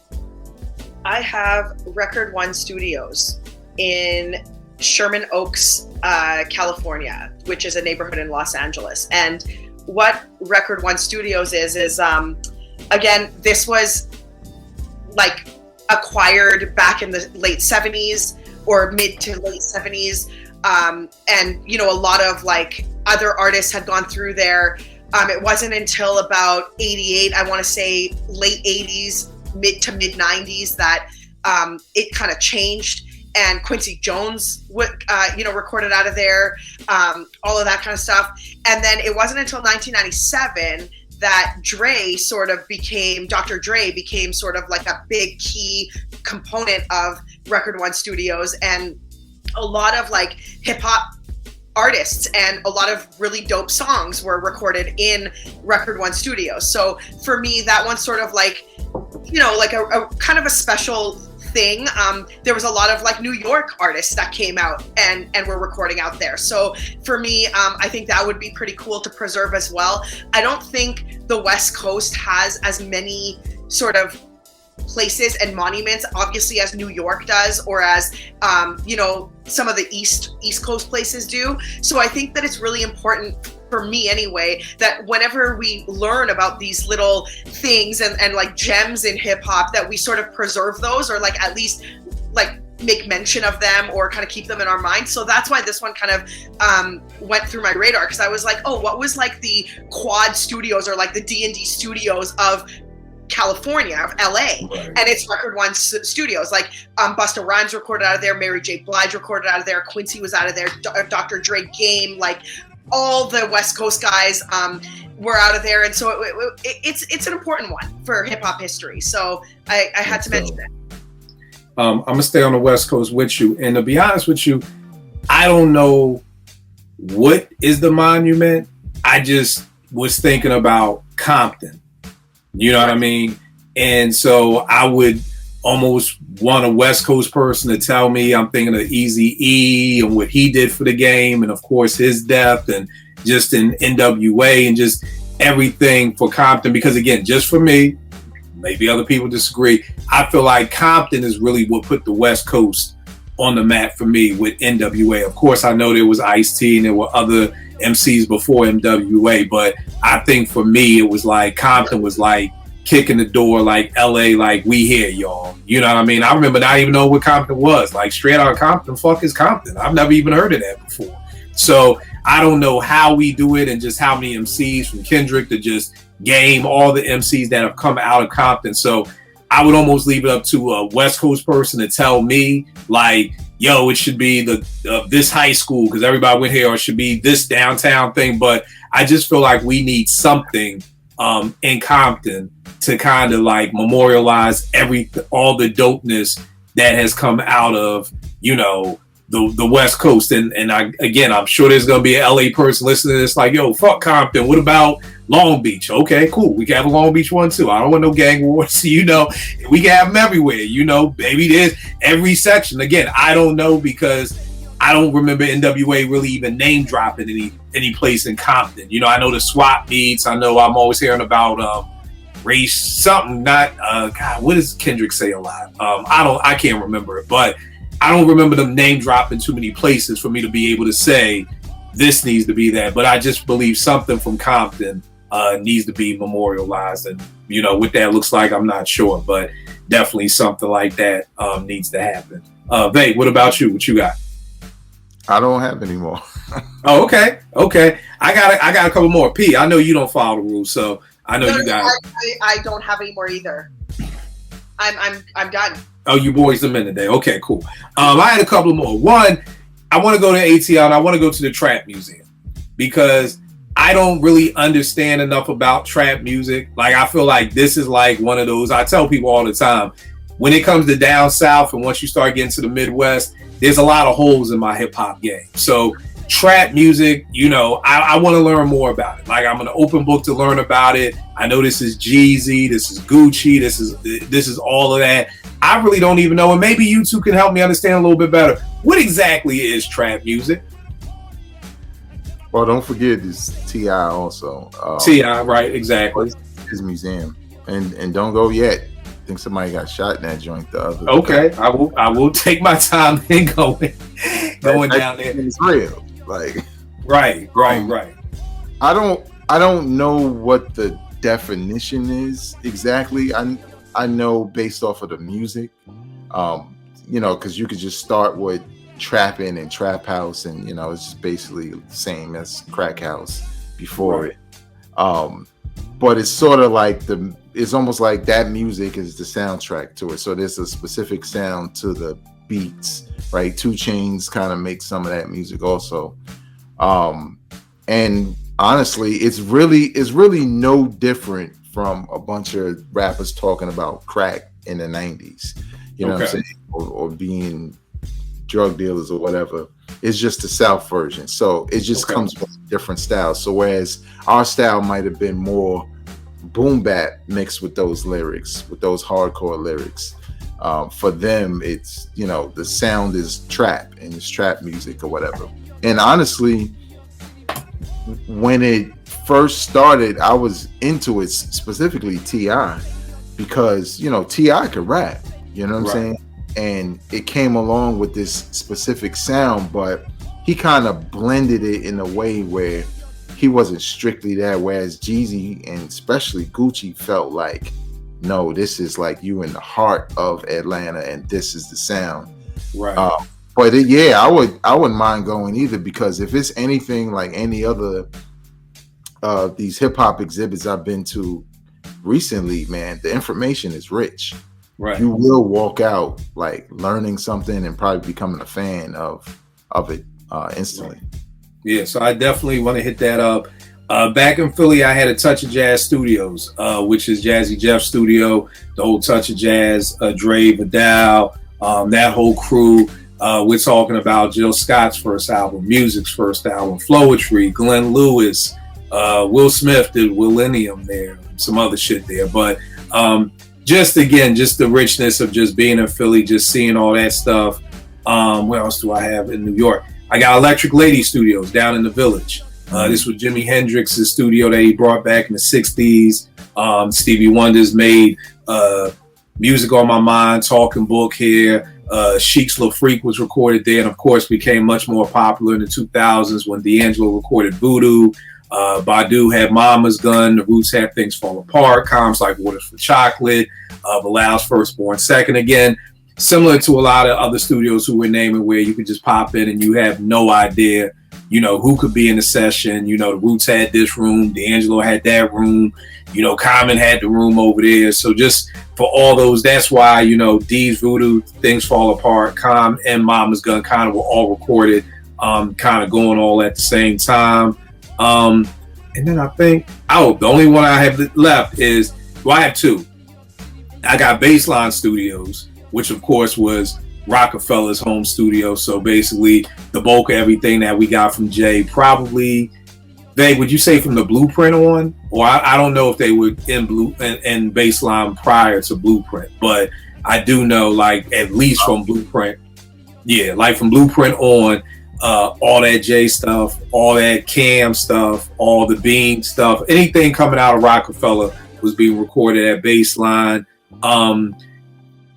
I have Record One Studios in Sherman Oaks, California, which is a neighborhood in Los Angeles. And what Record One Studios is again, this was like acquired back in the late 70s or mid to late 70s. And, a lot of other artists had gone through there. It wasn't until about 88, I want to say late 80s, mid to mid 90s, that it kind of changed. And Quincy Jones recorded out of there, all of that kind of stuff. And then it wasn't until 1997 that Dr. Dre became sort of like a big key component of Record One Studios, and a lot of hip hop artists and a lot of really dope songs were recorded in Record One Studios. So for me, that one's sort of a kind of a special thing. There was a lot of New York artists that came out and were recording out there. So for me, I think that would be pretty cool to preserve as well. I don't think the West Coast has as many sort of places and monuments, obviously, as New York does, or as some of the East Coast places do. So I think that it's really important, for me anyway, that whenever we learn about these little things and gems in hip hop, that we sort of preserve those, or at least make mention of them, or kind of keep them in our mind. So that's why this one kind of went through my radar, because I was like, oh, what was the Quad Studios or the D&D Studios of California, of LA, right. And it's Record One Studios. Busta Rhymes recorded out of there, Mary J. Blige recorded out of there, Quincy was out of there, Dr. Dre, Game, all the West Coast guys were out of there, and so it's an important one for hip hop history. So I had to mention it. I'm gonna stay on the West Coast with you, and to be honest with you, I don't know what is the monument. I just was thinking about Compton. You know what I mean? And so I would almost want a West Coast person to tell me. I'm thinking of Eazy-E and what he did for the game, and of course his death, and just in NWA and just everything for Compton. Because again, just for me, maybe other people disagree, I feel like Compton is really what put the West Coast on the map for me with NWA. Of course, I know there was Ice-T and there were other MCs before NWA, but I think for me, it was Compton was kicking the door like LA, like we here, y'all. You know what I mean? I remember not even know what Compton was. Like straight out of Compton, fuck is Compton? I've never even heard of that before. So I don't know how we do it and just how many MCs from Kendrick to just game all the MCs that have come out of Compton. So I would almost leave it up to a West Coast person to tell me like, yo, it should be this high school because everybody went here, or it should be this downtown thing. But I just feel like we need something in Compton to kind of like memorialize all the dopeness that has come out of, you know, the West Coast. And I'm sure there's going to be an LA person listening to this like, yo, fuck Compton. What about Long Beach? Okay, cool. We can have a Long Beach one too. I don't want no gang wars. You know, we can have them everywhere. You know, baby, there's every section. Again, I don't know because I don't remember NWA really even name dropping any place in Compton. You know, I know the swap meets. I know I'm always hearing about race something. Not God, what does Kendrick say a lot? I can't remember it, but I don't remember them name dropping too many places for me to be able to say this needs to be that. But I just believe something from Compton needs to be memorialized, and you know what that looks like, I'm not sure, but definitely something like that needs to happen. Babe, what about you? What you got? I don't have any more. Oh, okay. I got a couple more. P, I know you don't follow the rules, so I know you got. I don't have any more either. I'm done. Oh, you boys a minute there. Okay, cool. I had a couple more. One, I want to go to ATL and I want to go to the Trap Museum because I don't really understand enough about trap music. Like, I feel like this is like one of those, I tell people all the time, when it comes to down south and once you start getting to the Midwest, there's a lot of holes in my hip hop game. So trap music, you know, I want to learn more about it. Like, I'm an open book to learn about it. I know this is Jeezy, this is Gucci, this is all of that. I really don't even know, and maybe you two can help me understand a little bit better. What exactly is trap music? Well, don't forget this T.I. also. T.I., right, exactly. His museum, and don't go yet. I think somebody got shot in that joint the other. Okay, I will take my time and going down there. It's real, like right. I don't know what the definition is exactly. I know based off of the music, you know, because you could just start with trapping and trap house, and you know, it's just basically the same as crack house before it. But it's sort of like it's almost like that music is the soundtrack to it. So there's a specific sound to the beats, right? 2 Chainz kind of makes some of that music also. And honestly, it's really no different from a bunch of rappers talking about crack in the 90s. You know what I'm saying? Or being drug dealers or whatever. It's just the South version. So it just comes with different styles. So whereas our style might have been more boom bap mixed with those lyrics, with those hardcore lyrics. For them, it's, you know, the sound is trap and it's trap music or whatever. And honestly, when it first started, I was into it, specifically T.I., because, you know, T.I. could rap, you know what I'm saying? And it came along with this specific sound, but he kind of blended it in a way where he wasn't strictly that, whereas Jeezy and especially Gucci felt like, no, this is like you in the heart of Atlanta and this is the sound. Right. But I wouldn't mind going either, because if it's anything like any other these hip hop exhibits I've been to recently, man, the information is rich. Right. You will walk out like learning something and probably becoming a fan of it instantly. Right. Yeah, so I definitely want to hit that up. Back in Philly, I had a Touch of Jazz Studios, which is Jazzy Jeff's studio, the whole Touch of Jazz, Dre, Vidal, that whole crew. We're talking about Jill Scott's first album, Music's first album, Flowetry, Glenn Lewis, Will Smith did Willennium there, some other shit there. But just the richness of just being in Philly, just seeing all that stuff. What else do I have in New York? I got Electric Lady Studios down in the Village. This was Jimi Hendrix's studio that he brought back in the 60s. Stevie Wonder's made Music on My Mind, Talking Book here. Chic's La Freak was recorded there, and of course became much more popular in the 2000s when D'Angelo recorded Voodoo. Badu had Mama's Gun. The Roots had Things Fall Apart. Combs like Waters for Chocolate. Bilal's Firstborn Second Again. Similar to a lot of other studios who were naming, where you could just pop in and you have no idea, who could be in the session. The Roots had this room, D'Angelo had that room, Common had the room over there. So just for all those, that's why, D's Voodoo, Things Fall Apart, Com, and Mama's Gun kind of were all recorded, kind of going all at the same time. And then I think, the only one I have left is, I have two. I got Baseline Studios, which of course was Rockefeller's home studio. So basically the bulk of everything that we got from Jay, probably, would you say from the Blueprint on? Or I don't know if they were in Baseline prior to Blueprint, but I do know, like, at least from Blueprint. Yeah, like from Blueprint on, all that Jay stuff, all that Cam stuff, all the Bean stuff, anything coming out of Rockefeller was being recorded at Baseline.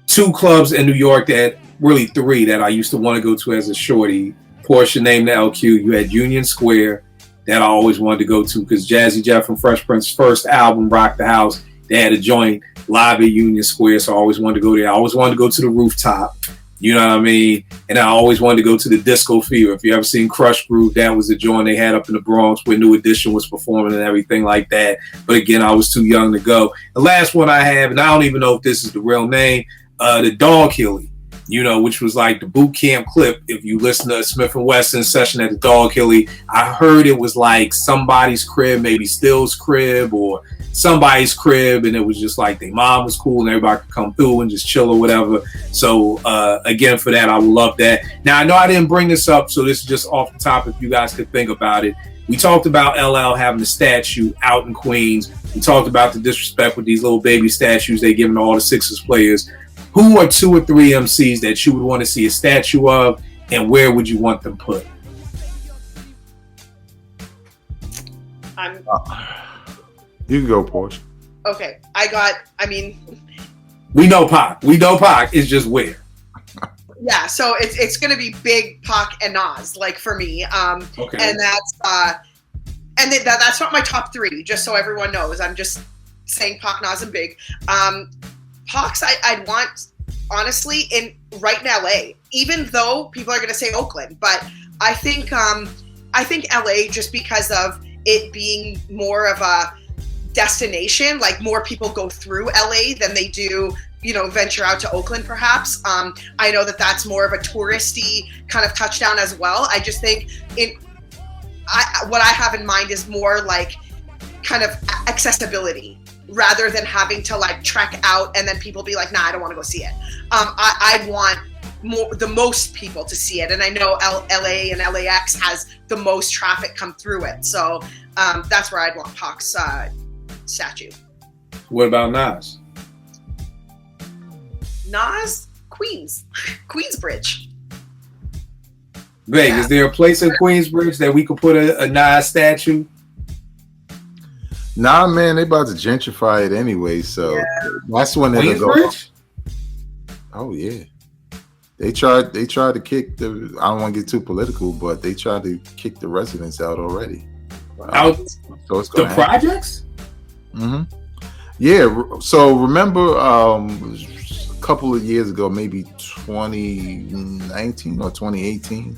Two clubs in New York three that I used to want to go to as a shorty. Portia named the LQ. You had Union Square that I always wanted to go to because Jazzy Jeff from Fresh Prince's first album, Rock the House, they had a joint live at Union Square, so I always wanted to go there. I always wanted to go to the Rooftop. You know what I mean? And I always wanted to go to the Disco Fever. If you ever seen Crush Groove, that was the joint they had up in the Bronx where New Edition was performing and everything like that. But again, I was too young to go. The last one I have, and I don't even know if this is the real name, the Dog Hilly, which was like the boot camp clip. If you listen to Smith & Wesson's session at the Dog Hilly, I heard it was like somebody's crib, maybe Still's crib or somebody's crib, and it was just like their mom was cool and everybody could come through and just chill or whatever. So again, for that, I would love that. Now, I know I didn't bring this up, so this is just off the top if you guys could think about it. We talked about LL having a statue out in Queens. We talked about the disrespect with these little baby statues they giving to all the Sixers players. Who are 2 or 3 MCs that you would want to see a statue of, and where would you want them put? You can go, Porsche. Okay. We know Pac. It's just where. Yeah, so it's going to be Big, Pac, and Nas, like, for me. Okay. And that's not my top 3, just so everyone knows. I'm just saying Pac, Nas, and Big. Pac's I'd want, honestly, right in LA, even though people are going to say Oakland, but I think LA, just because of it being more of a destination, like more people go through LA than they do, venture out to Oakland perhaps. I know that's more of a touristy kind of touchdown as well. I just think what I have in mind is more like kind of accessibility, rather than having to like trek out and then people be like, nah, I don't want to go see it. I want the most people to see it. And I know LA and LAX has the most traffic come through it. So that's where I'd want Pac's statue. What about Nas? Nas, Queensbridge. Is there a place in Queensbridge that we could put a Nas statue? Nah, man, they about to gentrify it anyway, so that's when it'll go. Oh yeah, they tried to kick the. I don't want to get too political, but they tried to kick the residents out already. Out so it's the happen. projects. Mm-hmm. Yeah. So remember, a couple of years ago, maybe 2019 or 2018.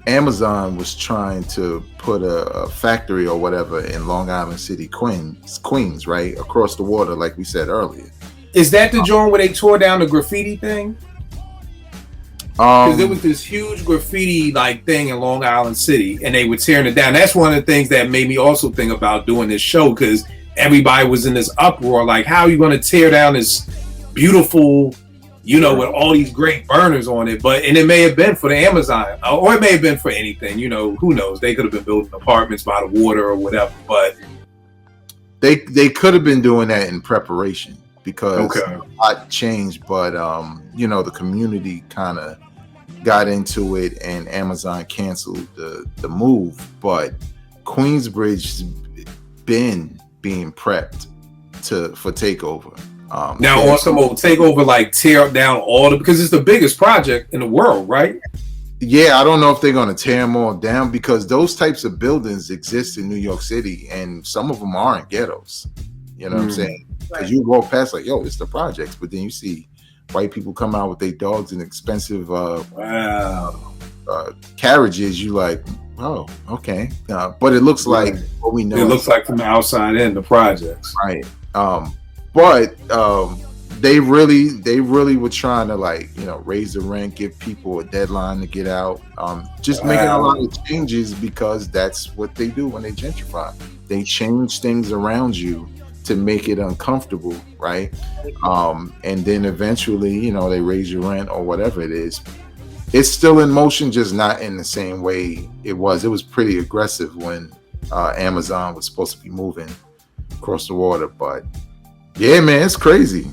Amazon was trying to put a factory or whatever in Long Island City, Queens, right across the water, like we said earlier. Is that the joint where they tore down the graffiti thing? Because there was this huge graffiti like thing in Long Island City, and they were tearing it down. That's one of the things that made me also think about doing this show, because everybody was in this uproar, like, how are you going to tear down this beautiful, with all these great burners on it? And it may have been for the Amazon, or it may have been for anything, who knows? They could have been building apartments by the water or whatever, but they could have been doing that in preparation, because a lot changed, but the community kind of got into it and Amazon canceled the move. But Queensbridge's been being prepped for takeover. Now on some old takeover, like tear down because it's the biggest project in the world, right? Yeah, I don't know if they're going to tear them all down because those types of buildings exist in New York City, and some of them aren't ghettos. You know what I'm saying? Because Right. you walk past like, yo, it's the projects, but then you see white people come out with their dogs and expensive Wow. carriages. You like, oh, okay, but it looks like what we know. It looks like from the outside in the projects. Right. But they really were trying to, like, you know, raise the rent, give people a deadline to get out. Just making a lot of changes because that's what they do when they gentrify. They change things around you to make it uncomfortable, right? And then eventually, you know, they raise your rent or whatever it is. It's still in motion, just not in the same way it was. It was pretty aggressive when Amazon was supposed to be moving across the water, but yeah, man, it's crazy.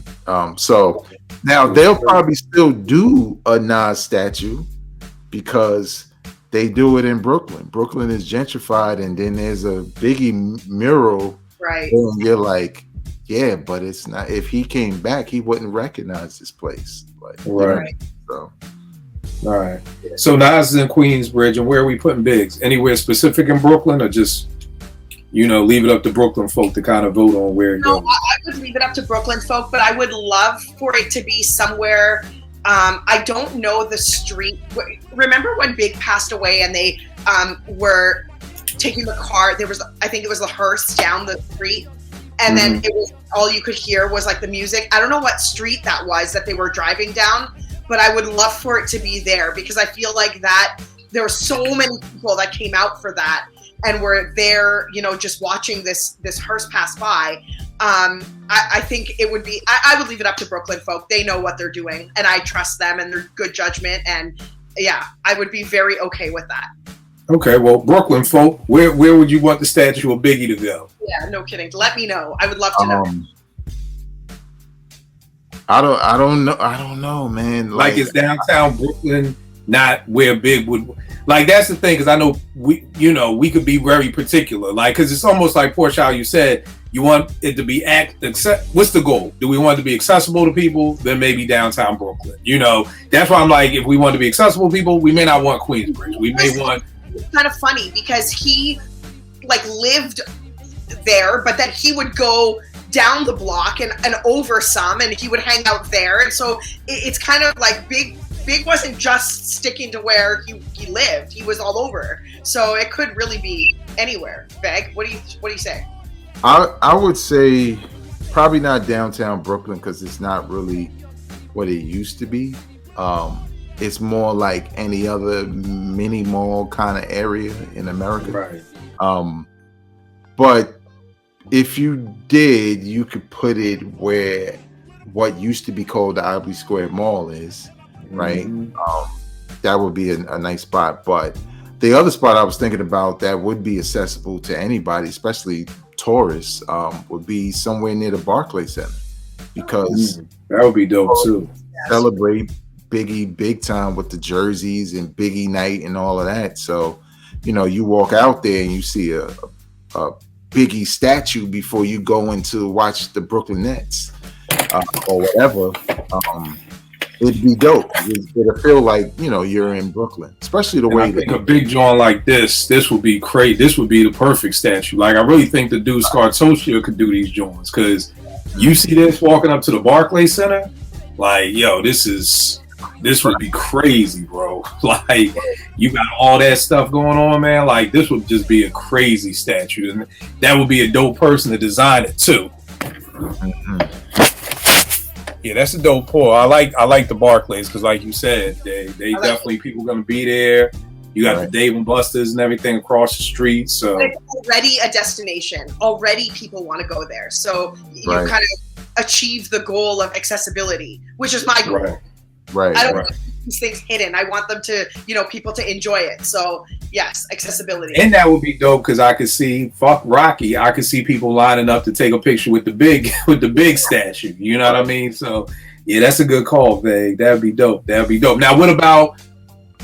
So now they'll probably still do a Nas statue because they do it in Brooklyn. Brooklyn is gentrified, and then there's a Biggie mural. Right. And you're like, yeah, but it's not. If he came back, he wouldn't recognize this place. Like, Right. So, All right. So Nas is in Queensbridge, and where are we putting Biggs? Anywhere specific in Brooklyn, or just, you know, leave it up to Brooklyn folk to kind of vote on where it No, goes? I would leave it up to Brooklyn folk, but I would love for it to be somewhere. I don't know the street. Remember when Big passed away and they were taking the car? There was, I think it was the hearse down the street, and then it was all you could hear was like the music. I don't know what street that was that they were driving down, but I would love for it to be there because I feel like that there were so many people that came out for that and were there, you know, just watching this hearse pass by. I think it would be, I would leave it up to Brooklyn folk. They know what they're doing, and I trust them and their good judgment. And yeah, I would be very okay with that. Okay, well, Brooklyn folk, where would you want the statue of Biggie to go? Yeah, no kidding. Let me know. I would love to know. I don't know, man. Like, is downtown Brooklyn not where Big would? Like, that's the thing, because I know we could be very particular. Like, because it's almost like Portia, how you said, you want it to be what's the goal? Do we want it to be accessible to people? Then maybe downtown Brooklyn. You know, that's why I'm like, if we want to be accessible to people, we may not want Queensbridge. We may want. It's kind of funny because he like lived there, but then he would go down the block and over some, and he would hang out there. And so it's kind of like Big wasn't just sticking to where he lived. He was all over. So it could really be anywhere. Beg, what do you say? I would say probably not downtown Brooklyn because it's not really what it used to be. It's more like any other mini mall kind of area in America. Right. But if you did, you could put it where what used to be called the Ivory Square Mall is, right? That would be a nice spot. But the other spot I was thinking about that would be accessible to anybody, especially tourists, would be somewhere near the Barclays Center, because that would be dope too. Celebrate Biggie big time with the jerseys and Biggie night and all of that. So, you know, you walk out there and you see a Biggie statue before you go in to watch the Brooklyn Nets or whatever. It'd be dope. It'd feel like, you know, you're in Brooklyn, especially the way I think a big joint like this would be crazy. This would be the perfect statue. Like, I really think the dude Scartosia could do these joints, because you see this walking up to the Barclays Center, like, yo, this would be crazy, bro. Like, you got all that stuff going on, man. Like, this would just be a crazy statue, and that would be a dope person to design it too. Yeah, that's a dope pull. I like the Barclays because, like you said, they definitely people going to be there. You got the Dave and Buster's and everything across the street. So it's already a destination. Already people want to go there. So you kind of achieve the goal of accessibility, which is my goal. Right. I don't want these things hidden. I want them to, you know, people to enjoy it. So yes, accessibility. And that would be dope because I could see, fuck Rocky, I could see people lining up to take a picture with the big statue. You know what I mean? So yeah, that's a good call, Veg. That'd be dope. Now, what about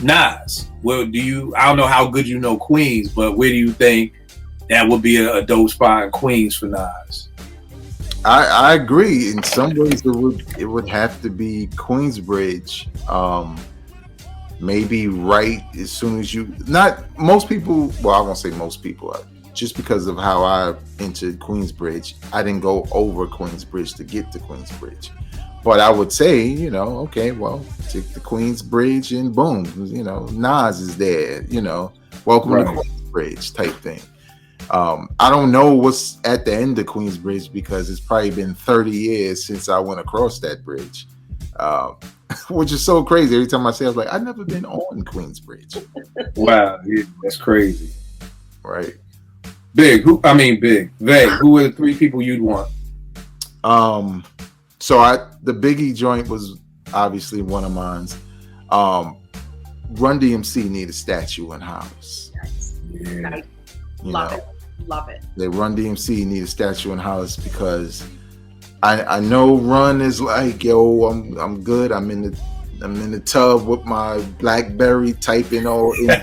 Nas? Well, I don't know how good you know Queens, but where do you think that would be a dope spot in Queens for Nas? I agree. In some ways, it would have to be Queensbridge. maybe right as soon as you. Not most people. Well, I won't say most people. Just because of how I entered Queensbridge, I didn't go over Queensbridge to get to Queensbridge. But I would say, you know, okay, well, take the Queensbridge and boom, you know, Nas is there, you know, welcome to Queensbridge type thing. I don't know what's at the end of Queensbridge because it's probably been 30 years since I went across that bridge, which is so crazy. Every time I say, I was like, I've never been on Queensbridge. Wow, yeah, that's crazy. Right. Big. Vay, who are the three people you'd want? So the Biggie joint was obviously one of mine. Run DMC need a statue in Hollis. Yeah. Love it. They Run DMC need a statue in Hollis because I know Run is like, yo, I'm good. I'm in the tub with my BlackBerry typing all in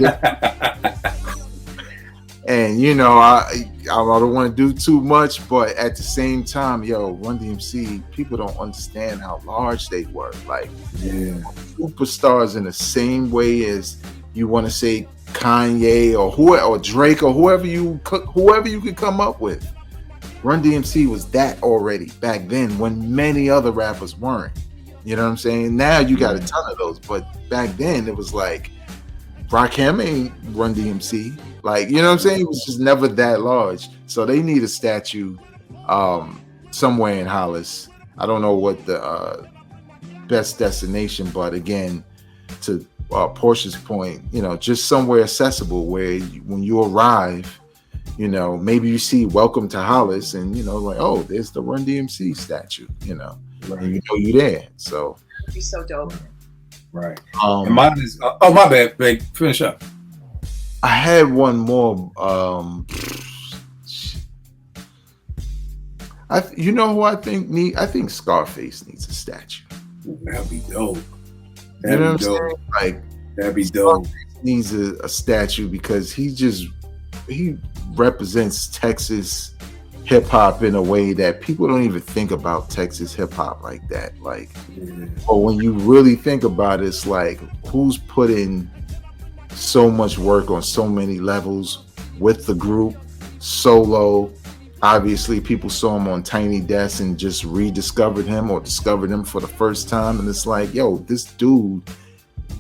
and you know, I don't want to do too much, but at the same time, yo, Run DMC, people don't understand how large they were. Like, superstars in the same way as you want to say Kanye or Drake or whoever you could come up with. Run DMC was that already back then when many other rappers weren't. You know what I'm saying? Now you got a ton of those, but back then it was like Rakim ain't Run DMC. Like, you know what I'm saying? It was just never that large. So they need a statue somewhere in Hollis. I don't know what the best destination, but again, to Portia's point, you know, just somewhere accessible where when you arrive, you know, maybe you see Welcome to Hollis and, you know, like, oh, there's the Run DMC statue, you know, and you know you're there. So it'd be so dope. Right. And mine is my bad, babe. Finish up. I had one more. You know who I think Scarface needs a statue. That'd be dope. You know what I'm saying? Like, that'd be dope. Scarface needs a statue because he represents Texas hip hop in a way that people don't even think about Texas hip hop like that. Like, but when you really think about it, it's like, who's putting so much work on so many levels with the group, solo. Obviously, people saw him on Tiny Desk and just rediscovered him or discovered him for the first time. And it's like, yo, this dude,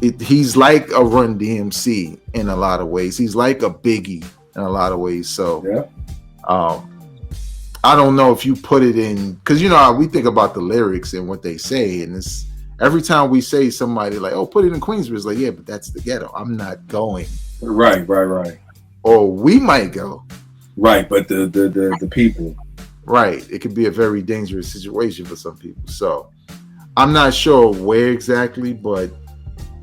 he's like a Run DMC in a lot of ways. He's like a Biggie in a lot of ways. So, I don't know if you put it in, because, you know, we think about the lyrics and what they say. And it's every time we say somebody like, oh, put it in Queensbridge, it's like, yeah, but that's the ghetto. I'm not going. Right. Or we might go. Right, but the people. Right. It could be a very dangerous situation for some people. So I'm not sure where exactly, but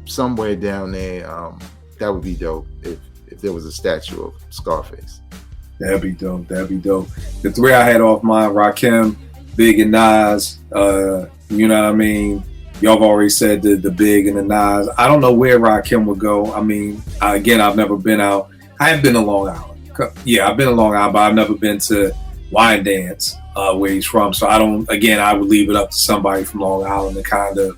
somewhere down there, that would be dope if there was a statue of Scarface. That'd be dope. The three I had off mine, Rakim, Big, and Nas. You know what I mean? Y'all have already said the Big and the Nas. I don't know where Rakim would go. I mean, again, I've never been out. I have been to Long Island. Yeah, I've been to Long Island, but I've never been to Wyandanch, where he's from. So I would leave it up to somebody from Long Island to kind of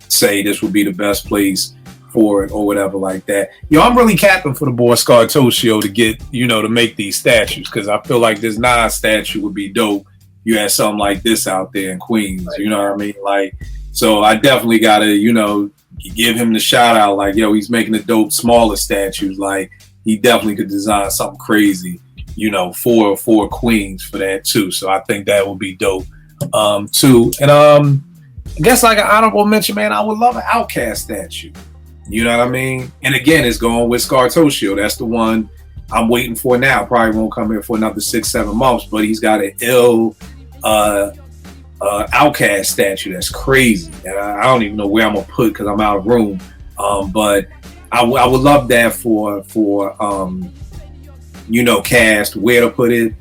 say this would be the best place for it or whatever like that. Yo, I'm really capping for the boy Scartocio to get, you know, to make these statues, because I feel like this Nas statue would be dope. You had something like this out there in Queens, you know what I mean? Like, so I definitely gotta, you know, give him the shout out. Like, yo, he's making the dope smaller statues. Like, he definitely could design something crazy, you know, for Queens for that too. So I think that would be dope too. And I guess like an honorable mention, man, I would love an Outkast statue. You know what I mean? And again, it's going with Scartocio. That's the one I'm waiting for now. Probably won't come here for another 6-7 months, but he's got an ill Outkast statue that's crazy. And I don't even know where I'm gonna put because I'm out of room. But I would love that for you know, Cast, where to put it.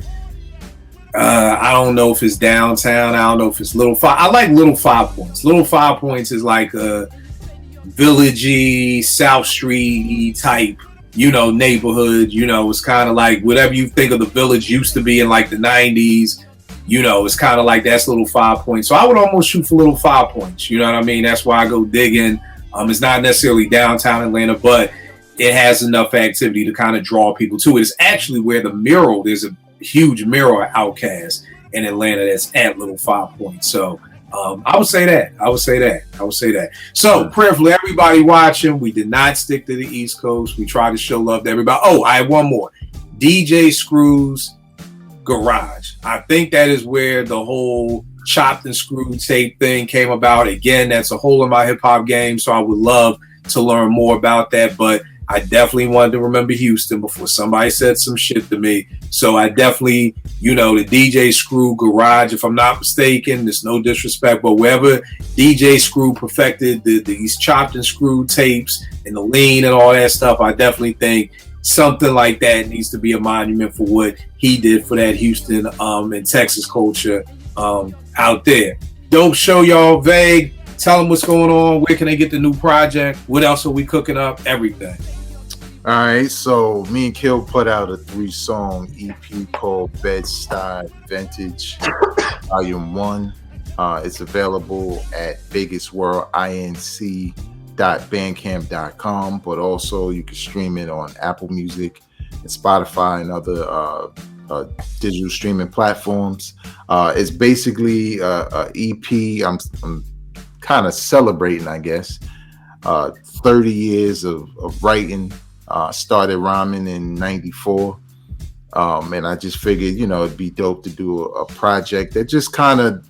I don't know if it's downtown. I don't know if it's Little Five. I like Little 5 Points. Little 5 Points is like a villagey, South Street type, you know, neighborhood. You know, it's kind of like whatever you think of the village used to be in like the 90s. You know, it's kind of like that's Little 5 Points. So I would almost shoot for Little 5 Points. You know what I mean? That's why I go digging It's not necessarily downtown Atlanta, but it has enough activity to kind of draw people to it. It's actually where there's a huge mural Outkast in Atlanta that's at Little 5 Point. So I would say that. So prayer for everybody watching. We did not stick to the East Coast. We tried to show love to everybody. Oh, I have one more. DJ Screw's Garage. I think that is where the whole chopped and screwed tape thing came about. Again, that's a hole in my hip hop game. So I would love to learn more about that. But I definitely wanted to remember Houston before somebody said some shit to me. So I definitely, the DJ Screw Garage, if I'm not mistaken, there's no disrespect, but wherever DJ Screw perfected these chopped and screwed tapes and the lean and all that stuff, I definitely think something like that needs to be a monument for what he did for that Houston and Texas culture out there. Dope show, y'all. Vague. Tell them what's going on. Where can they get the new project? What else are we cooking up? Everything. All right, so me and Kill put out a 3-song EP called Bed-Stuy Vintage Volume 1. It's available at vegasworldinc.bandcamp.com, but also you can stream it on Apple Music and Spotify and other digital streaming platforms. It's basically a EP. I'm kind of celebrating, I guess, 30 years of writing. Started rhyming in 94, and I just figured, it'd be dope to do a project that just kind of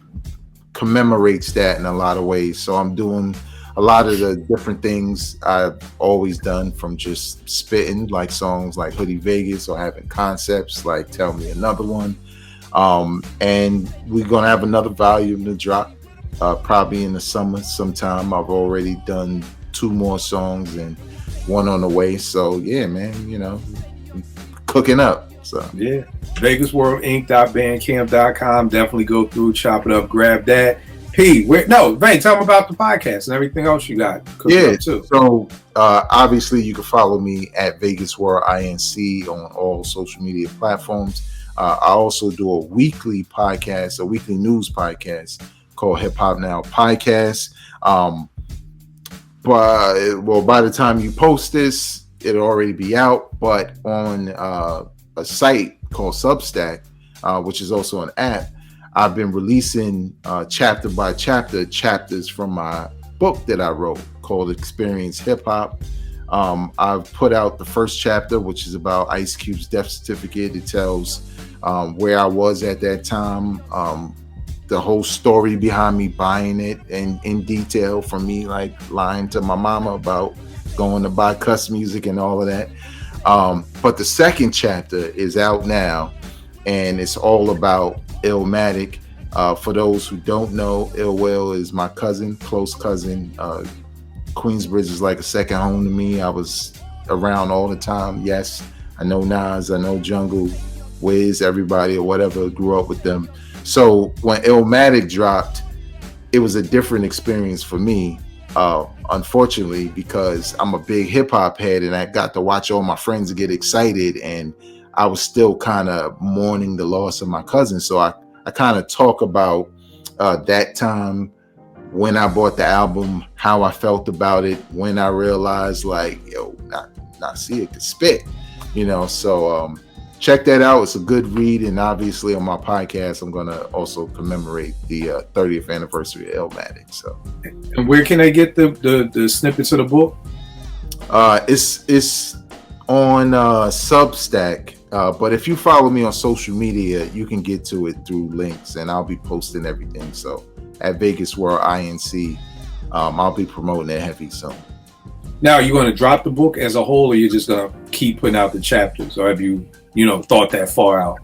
commemorates that in a lot of ways. So I'm doing a lot of the different things I've always done, from just spitting like songs like Hoodie Vegas, or having concepts like Tell Me Another One. And we're gonna have another volume to drop probably in the summer sometime. I've already done 2 more songs and 1 on the way. So yeah, man, cooking up. So yeah, vegasworldinc.bandcamp.com. Definitely go through, chop it up, grab that. Vane, tell them about the podcast and everything else you got cooking up too. So obviously you can follow me at Vegas World INC on all social media platforms. I also do a weekly podcast, a weekly news podcast called Hip Hop Now Podcast. But by the time you post this, it'll already be out. But on a site called Substack, which is also an app, I've been releasing chapter by chapter chapters from my book that I wrote called Experience Hip Hop. I've put out the first chapter, which is about Ice Cube's death certificate. It tells where I was at that time, the whole story behind me buying it, and in detail, from me like lying to my mama about going to buy cuss music and all of that. But the second chapter is out now, and it's all about Illmatic. For those who don't know, Ill Will is my cousin, close cousin. Queensbridge is like a second home to me. I was around all the time. Yes, I know Nas, I know Jungle, Wiz, everybody or whatever, grew up with them. So when Illmatic dropped, it was a different experience for me, unfortunately, because I'm a big hip hop head and I got to watch all my friends get excited, and I was still kind of mourning the loss of my cousin. So I kind of talk about that time when I bought the album, how I felt about it, when I realized like, Nasir could spit, so check that out. It's a good read. And obviously on my podcast, I'm going to also commemorate the 30th anniversary of Illmatic. So, and where can I get the snippets of the book? It's on Substack. But if you follow me on social media, you can get to it through links, and I'll be posting everything. So at Vegas World INC, I'll be promoting it heavy soon. Now, are you going to drop the book as a whole, or you're just going to keep putting out the chapters, or have you thought that far out?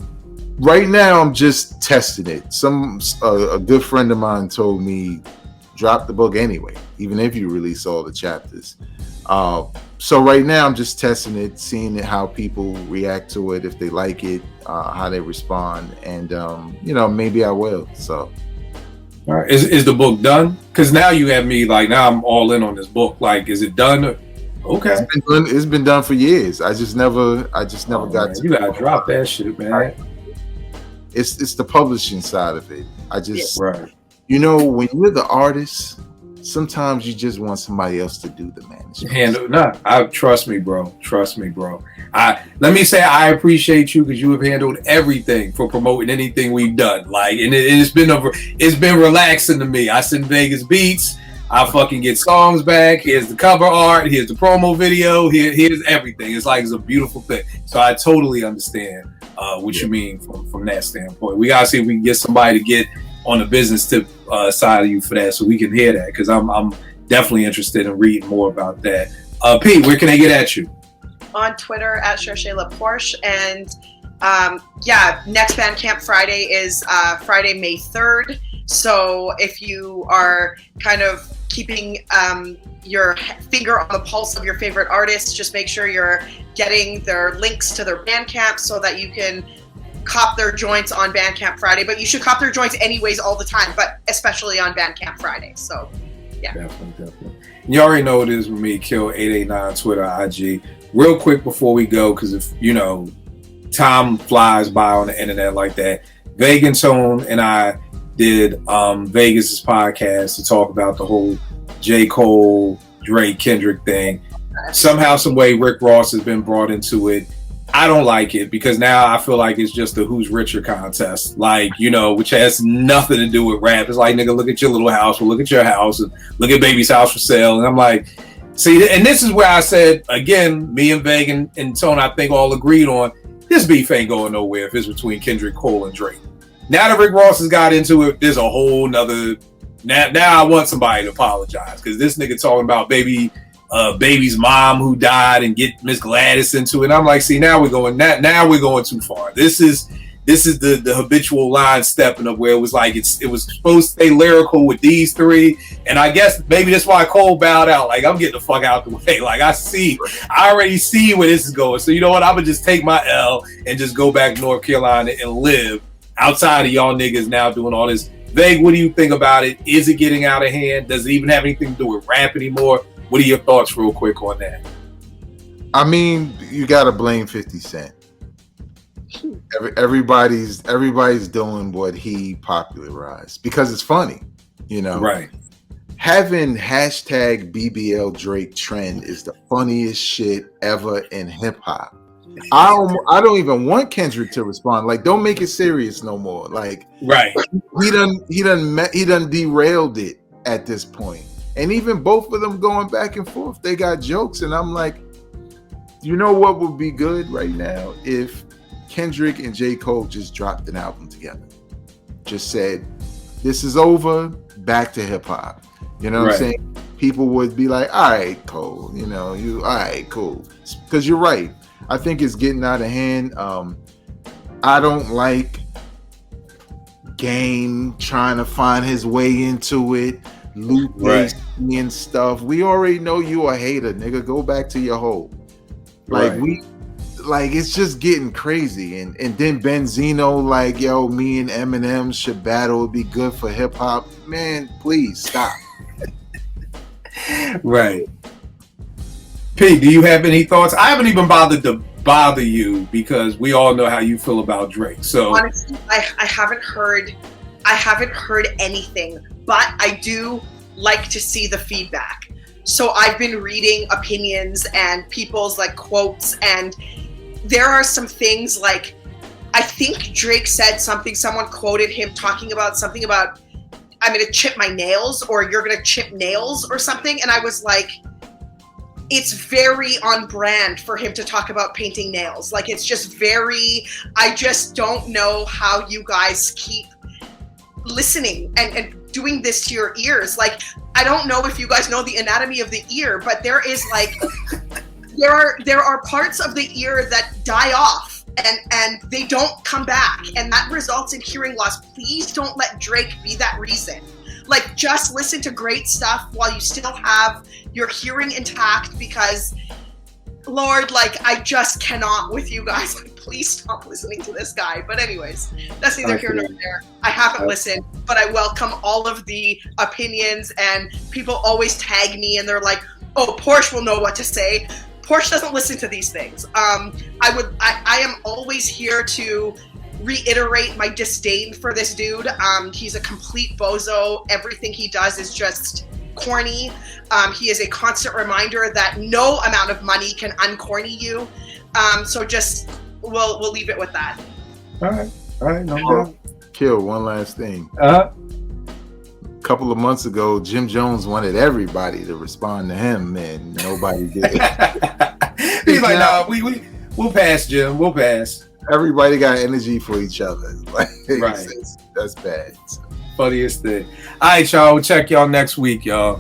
Right now, I'm just testing it. A good friend of mine told me, drop the book anyway, even if you release all the chapters. So right now, I'm just testing it, seeing how people react to it, if they like it, how they respond, and maybe I will. So, all right, is the book done? Because now you have me like, now I'm all in on this book. Like, is it done? Okay, it's been done for years. I just never got to. You gotta drop that shit, man. Right. It's the publishing side of it. I just right. When you're the artist, sometimes you just want somebody else to do the management. Trust me, bro. Let me say I appreciate you because you have handled everything for promoting anything we've done. Like, and it's been relaxing to me. I send Vegas beats. I fucking get songs back. Here's the cover art. Here's the promo video. Here's everything. It's like it's a beautiful thing. So I totally understand what you mean from that standpoint. We gotta see if we can get somebody to get on the business tip side of you for that, so we can hear that, because I'm definitely interested in reading more about that. Pete, where can they get at you? On Twitter at Shayla Porsche, and next Bandcamp Friday is Friday, May 3rd. So if you are kind of keeping your finger on the pulse of your favorite artists, just make sure you're getting their links to their Bandcamp so that you can cop their joints on Bandcamp Friday. But you should cop their joints anyways all the time, but especially on Bandcamp Friday. So yeah. Definitely. You already know it is with me, Kill889, Twitter, IG. Real quick before we go, because if time flies by on the internet like that. Vegan Tone and I did Vegas's podcast to talk about the whole J. Cole, Drake, Kendrick thing. Somehow, some way, Rick Ross has been brought into it. I don't like it, because now I feel like it's just a who's richer contest, like, which has nothing to do with rap. It's like, nigga, look at your little house, or look at your house, and look at baby's house for sale. And I'm like, see, and this is where I said, again, me and Vegan and Tone, I think, all agreed on, this beef ain't going nowhere if it's between Kendrick, Cole, and Drake. Now that Rick Ross has got into it, there's a whole nother. Now I want somebody to apologize, because this nigga talking about baby's mom who died and get Miss Gladys into it. And I'm like, see, now we're going too far. This is the habitual line stepping of where it was like it was supposed to stay lyrical with these three, and I guess maybe that's why Cole bowed out. Like, I'm getting the fuck out the way. Like, I already see where this is going. So you know what? I'm gonna just take my L and just go back to North Carolina and live outside of y'all niggas now doing all this. Vague, what do you think about it? Is it getting out of hand? Does it even have anything to do with rap anymore? What are your thoughts real quick on that? I mean, you got to blame 50 Cent. Everybody's doing what he popularized because it's funny, Right. Having hashtag BBL Drake trend is the funniest shit ever in hip hop. I don't even want Kendrick to respond. Like, don't make it serious no more. Like, right. He done derailed it at this point. And even both of them going back and forth, they got jokes. And I'm like, you know what would be good right now? If Kendrick and J. Cole just dropped an album together. Just said, this is over, back to hip hop. You know what I'm saying? People would be like, all right, Cole, all right, cool. Because you're right. I think it's getting out of hand. I don't like Game trying to find his way into it. Luke and stuff. We already know you a hater, nigga. Go back to your hole. It's just getting crazy. And then Benzino, like, yo, me and Eminem should battle. It'd be good for hip hop. Man, please stop. Right. Pete, do you have any thoughts? I haven't even bothered to bother you because we all know how you feel about Drake. So honestly, I haven't heard anything, but I do like to see the feedback. So I've been reading opinions and people's like quotes, and there are some things like, I think Drake said something, someone quoted him talking about something about, I'm going to chip my nails, or you're going to chip nails or something. And I was like, it's very on brand for him to talk about painting nails. Like, it's just very, I just don't know how you guys keep listening and doing this to your ears. Like, I don't know if you guys know the anatomy of the ear, but there is like, there are parts of the ear that die off and they don't come back, and that results in hearing loss. Please don't let Drake be that reason. Like, just listen to great stuff while you still have your hearing intact, because Lord, like, I just cannot with you guys. Like, please stop listening to this guy. But anyways, that's neither here nor there. I haven't listened, but I welcome all of the opinions, and people always tag me and they're like, oh, Porsche will know what to say. Porsche doesn't listen to these things. I am always here to reiterate my disdain for this dude. He's a complete bozo. Everything he does is just corny. He is a constant reminder that no amount of money can uncorny you. So just we'll leave it with that. All right, no problem. Kill, one last thing. Uh-huh. A couple of months ago, Jim Jones wanted everybody to respond to him, and nobody did. He's like, nah, we'll pass, Jim. We'll pass. Everybody got energy for each other. Like, Right. That's bad. Funniest thing. All right, y'all. We'll check y'all next week, y'all.